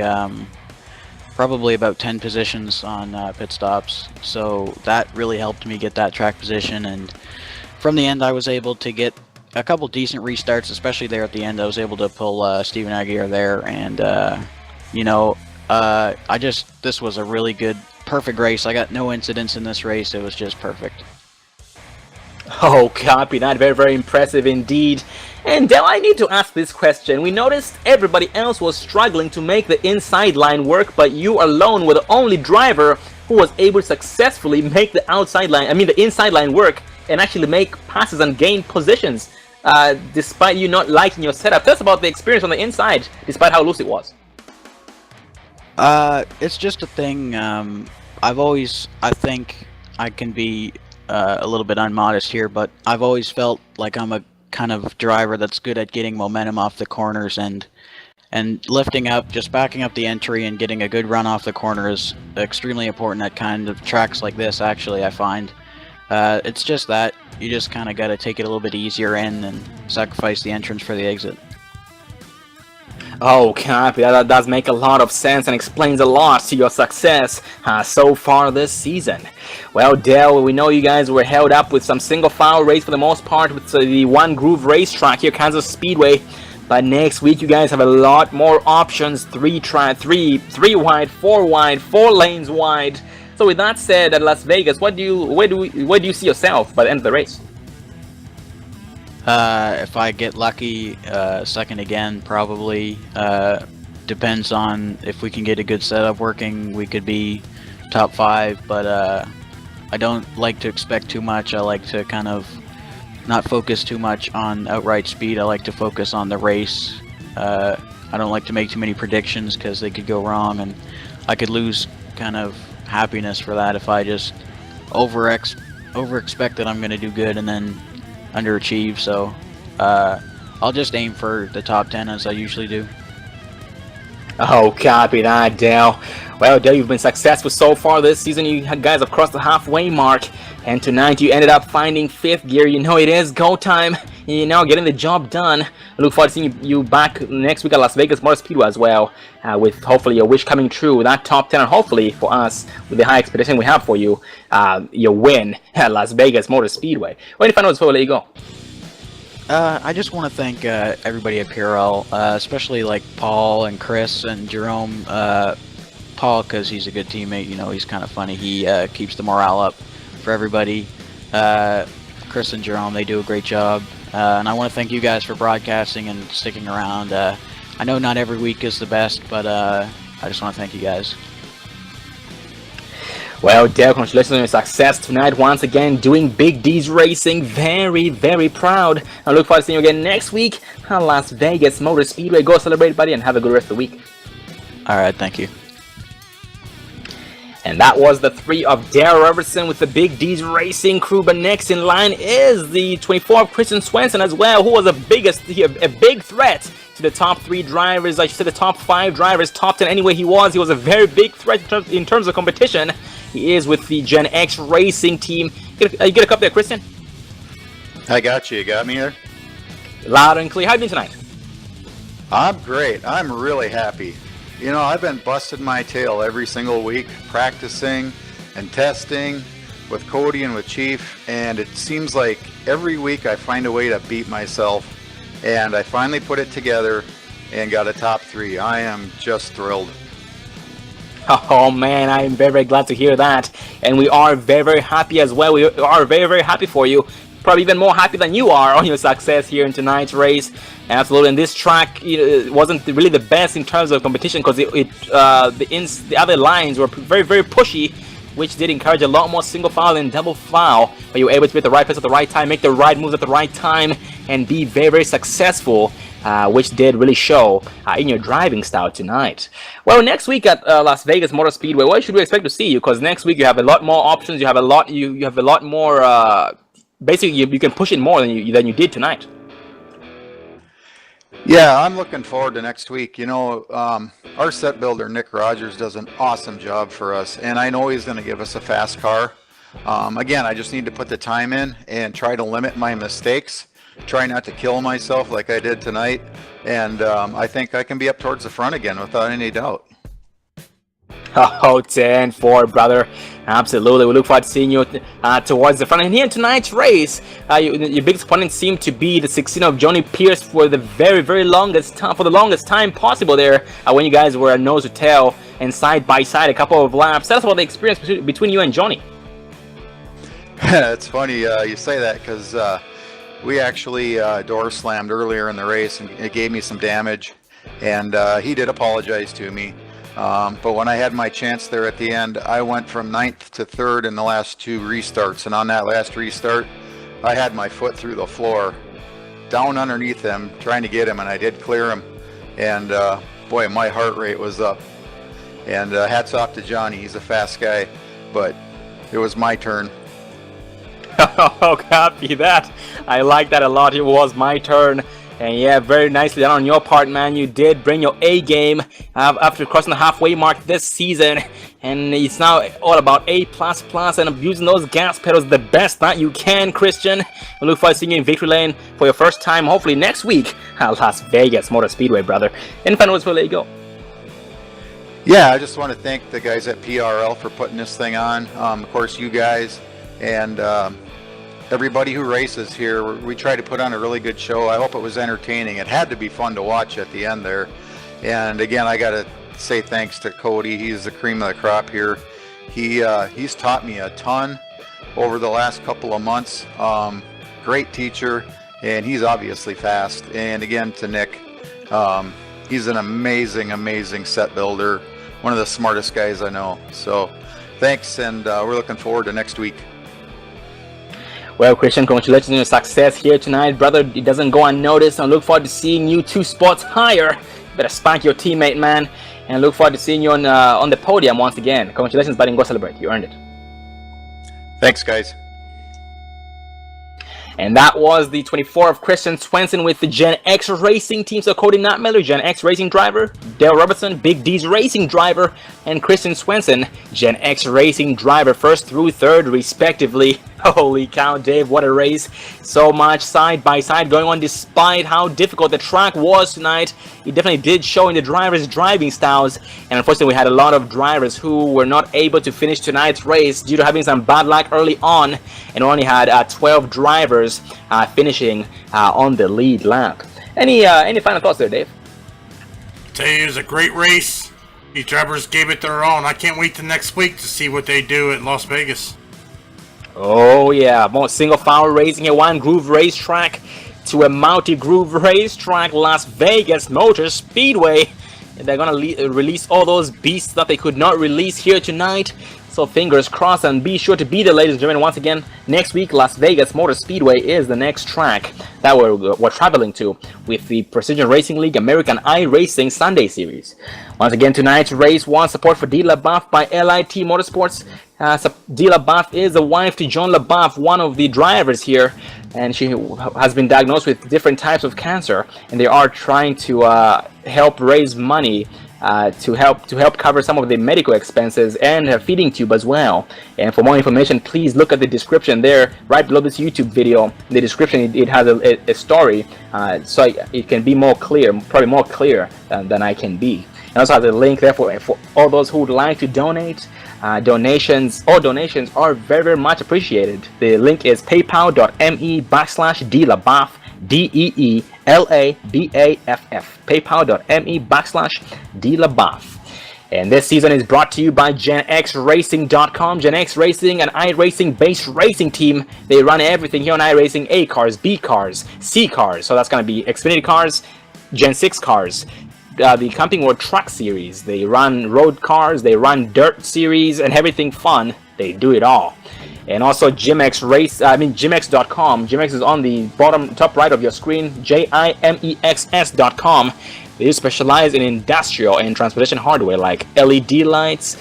probably about 10 positions on pit stops, so that really helped me get that track position. And from the end, I was able to get a couple decent restarts, especially there at the end. I was able to pull Steven Aguirre there, and this was a really good, perfect race. I got no incidents in this race. It was just perfect. Oh, copy that. Very, very impressive indeed. And Del, I need to ask this question. We noticed everybody else was struggling to make the inside line work, but you alone were the only driver who was able to successfully make the the inside line work and actually make passes and gain positions, despite you not liking your setup. Tell us about the experience on the inside, despite how loose it was. It's just a thing. I think I can be a little bit unmodest here, but I've always felt like I'm a kind of driver that's good at getting momentum off the corners and lifting up, just backing up the entry and getting a good run off the corner is extremely important at kind of tracks like this. Actually, I find it's just that you just kind of got to take it a little bit easier in and sacrifice the entrance for the exit. Oh, copy. That does make a lot of sense and explains a lot to your success so far this season. Well, Del, we know you guys were held up with some single file race for the most part with the One Groove racetrack here, Kansas Speedway. But next week, you guys have a lot more options: three wide, 4 wide, 4 lanes wide. So with that said, at Las Vegas, where do you see yourself by the end of the race? If I get lucky, second again, probably. Depends on if we can get a good setup working. We could be top 5, but I don't like to expect too much. I like to kind of not focus too much on outright speed. I like to focus on the race. I don't like to make too many predictions because they could go wrong, and I could lose kind of happiness for that if I just over expect that I'm going to do good and then underachieve. So I'll just aim for the top 10 as I usually do. Oh, copy that, Del. Well, Del, you've been successful so far this season. You guys have crossed the halfway mark, and tonight you ended up finding 5th gear. You know it is go time. You know, getting the job done. I look forward to seeing you back next week at Las Vegas Motor Speedway as well, with hopefully your wish coming true with that top 10, and hopefully for us, with the high expectation we have for you, your win at Las Vegas Motor Speedway. Well, any final words before we let you go? I just want to thank everybody at Purell, especially like Paul and Chris and Jerome. Paul, because he's a good teammate, you know, he's kind of funny. He keeps the morale up for everybody. Chris and Jerome, they do a great job. And I want to thank you guys for broadcasting and sticking around. I know not every week is the best, but I just want to thank you guys. Well, Del, congratulations on your success tonight. Once again, doing Big D's Racing. Very, very proud. I look forward to seeing you again next week at Las Vegas Motor Speedway. Go celebrate, buddy, and have a good rest of the week. All right, thank you. And that was the 3 of Dale Robertson with the Big D's Racing crew. But next in line is the 24 of Christian Swenson as well, who was a big threat to the top 3 drivers. I should say the top 5 drivers, top 10 anyway he was. He was a very big threat in terms of competition. He is with the Gen X Racing team. You get a cup there, Christian? I got you. You got me there? Loud and clear. How you been tonight? I'm great. I'm really happy. You know, I've been busting my tail every single week, practicing and testing with Cody and with Chief, and it seems like every week I find a way to beat myself, and I finally put it together and got a top 3. I am just thrilled. Oh man, I am very, very glad to hear that, and we are very, very happy as well. We are very, very happy for you. Probably even more happy than you are on your success here in tonight's race. Absolutely, and this track wasn't really the best in terms of competition because the other lines were very, very pushy, which did encourage a lot more single file and double file. But you were able to be at the right place at the right time, make the right moves at the right time, and be very, very successful, which did really show in your driving style tonight. Well, next week at Las Vegas Motor Speedway, what should we expect to see you? Because next week you have a lot more options. You have a lot more. Basically, you can push it more than you did tonight. Yeah, I'm looking forward to next week. You know, our set builder, Nick Rogers, does an awesome job for us, and I know he's going to give us a fast car. Again, I just need to put the time in and try to limit my mistakes, try not to kill myself like I did tonight, and I think I can be up towards the front again without any doubt. Oh, 10-4, brother. Absolutely. We look forward to seeing you towards the front. And here in tonight's race, your biggest opponent seemed to be the 16 of Johnny Pierce for the very longest time possible there, when you guys were nose to tail and side by side a couple of laps. Tell us about the experience between you and Johnny. It's funny you say that, because we actually door slammed earlier in the race, and it gave me some damage, and he did apologize to me. But when I had my chance there at the end, I went from 9th to 3rd in the last 2 restarts, and on that last restart, I had my foot through the floor, down underneath him, trying to get him, and I did clear him, and boy, my heart rate was up. And hats off to Johnny, he's a fast guy, but it was my turn. Oh, copy that. I like that a lot. It was my turn. And yeah, very nicely done on your part, man. You did bring your A game after crossing the halfway mark this season. And it's now all about A++ and abusing those gas pedals the best that you can, Christian. We look forward to seeing you in victory lane for your first time, hopefully next week at Las Vegas Motor Speedway, brother. Any final words before we let you go? Yeah, I just want to thank the guys at PRL for putting this thing on. Of course, you guys and everybody who races here. We try to put on a really good show. I hope it was entertaining. It had to be fun to watch at the end there. And again, I got to say thanks to Cody. He's the cream of the crop here. He's taught me a ton over the last couple of months. Great teacher, and he's obviously fast. And again, to Nick, he's an amazing set builder. One of the smartest guys I know. So thanks, and we're looking forward to next week. Well, Christian, congratulations on your success here tonight, brother. It doesn't go unnoticed. I look forward to seeing you 2 spots higher. Better spank your teammate, man. And I look forward to seeing you on the podium once again. Congratulations, buddy, and go celebrate. You earned it. Thanks, guys. And that was the 24 of Christian Swenson with the Gen X Racing team. So Cody Notmiller, Gen X Racing driver, Dale Robertson, Big D's Racing driver, and Christian Swenson, Gen X Racing driver, 1st through 3rd respectively. Holy cow, Dave, what a race. So much side by side going on despite how difficult the track was tonight. It definitely did show in the drivers' driving styles. And unfortunately, we had a lot of drivers who were not able to finish tonight's race due to having some bad luck early on. And only had 12 drivers finishing on the lead lap. Any final thoughts there, Dave? I tell you, it was a great race. These drivers gave it their own. I can't wait till next week to see what they do at Las Vegas. Oh yeah, more single file racing at One Groove Racetrack to a multi-groove racetrack, Las Vegas Motor Speedway. And they're gonna release all those beasts that they could not release here tonight. So fingers crossed, and be sure to be there, ladies and gentlemen. Once again, next week, Las Vegas Motor Speedway is the next track that we're traveling to with the Precision Racing League American iRacing Sunday Series. Once again, tonight's race won support for Dee LaBeouf by LIT Motorsports. Dee LaBeouf is the wife to John LaBeouf, one of the drivers here, and she has been diagnosed with different types of cancer, and they are trying to help raise money to help cover some of the medical expenses and her feeding tube as well. And for more information, please look at the description there right below this YouTube video. In the description, it has a story, so it can be more clear, probably more clear than I can be. And also has a link there for all those who would like to donate. Donations are very much appreciated. The link is paypal.me/DLaBeouf, DEELABAFF, paypal.me/DLaBeouf. And this season is brought to you by GenXRacing.com. Gen X Racing, an iRacing based racing team. They run everything here on iRacing: A cars, B cars, C cars. So that's going to be Xfinity cars, Gen 6 cars. The Camping World Truck Series. They run road cars, they run dirt series, and everything fun. They do it all. And also GymX.com. GymX is on the top right of your screen. JIMEXS.com. They specialize in industrial and transportation hardware like LED lights,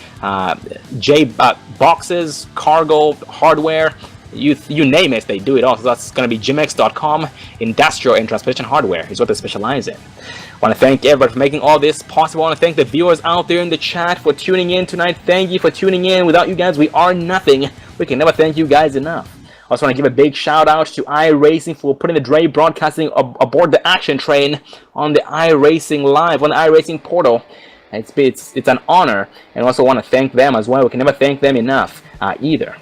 boxes, cargo hardware. You name it, they do it all. So that's going to be GymX.com. Industrial and transportation hardware is what they specialize in. I want to thank everybody for making all this possible. I want to thank the viewers out there in the chat for tuning in tonight. Thank you for tuning in. Without you guys, we are nothing. We can never thank you guys enough. I also want to give a big shout out to iRacing for putting the Dre Broadcasting aboard the action train on the iRacing Live, on the iRacing portal. It's an honor, and also want to thank them as well. We can never thank them enough either.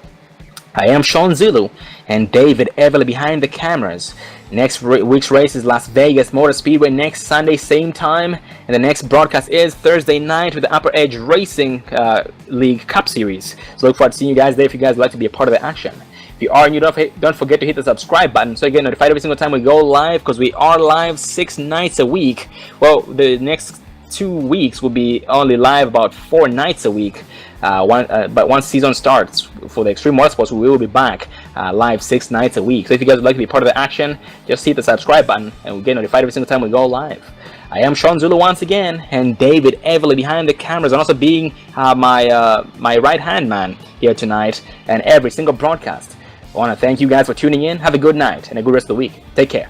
I am Sean Zulu, and David Everly behind the cameras. Next week's race is Las Vegas Motor Speedway next Sunday, same time, and the next broadcast is Thursday night with the Upper Edge Racing League Cup Series. So look forward to seeing you guys there if you guys would like to be a part of the action. If you are new, don't forget to hit the subscribe button so you get notified every single time we go live, because we are live 6 nights a week. Well, the next 2 weeks will be only live about 4 nights a week. But once season starts for the Extreme Motorsports, we will be back live 6 nights a week. So if you guys would like to be part of the action, just hit the subscribe button and we'll get notified every single time we go live. I am Sean Zulu once again, and David Everly behind the cameras, and also being my right hand man here tonight and every single broadcast. I want to thank you guys for tuning in. Have a good night and a good rest of the week. Take care.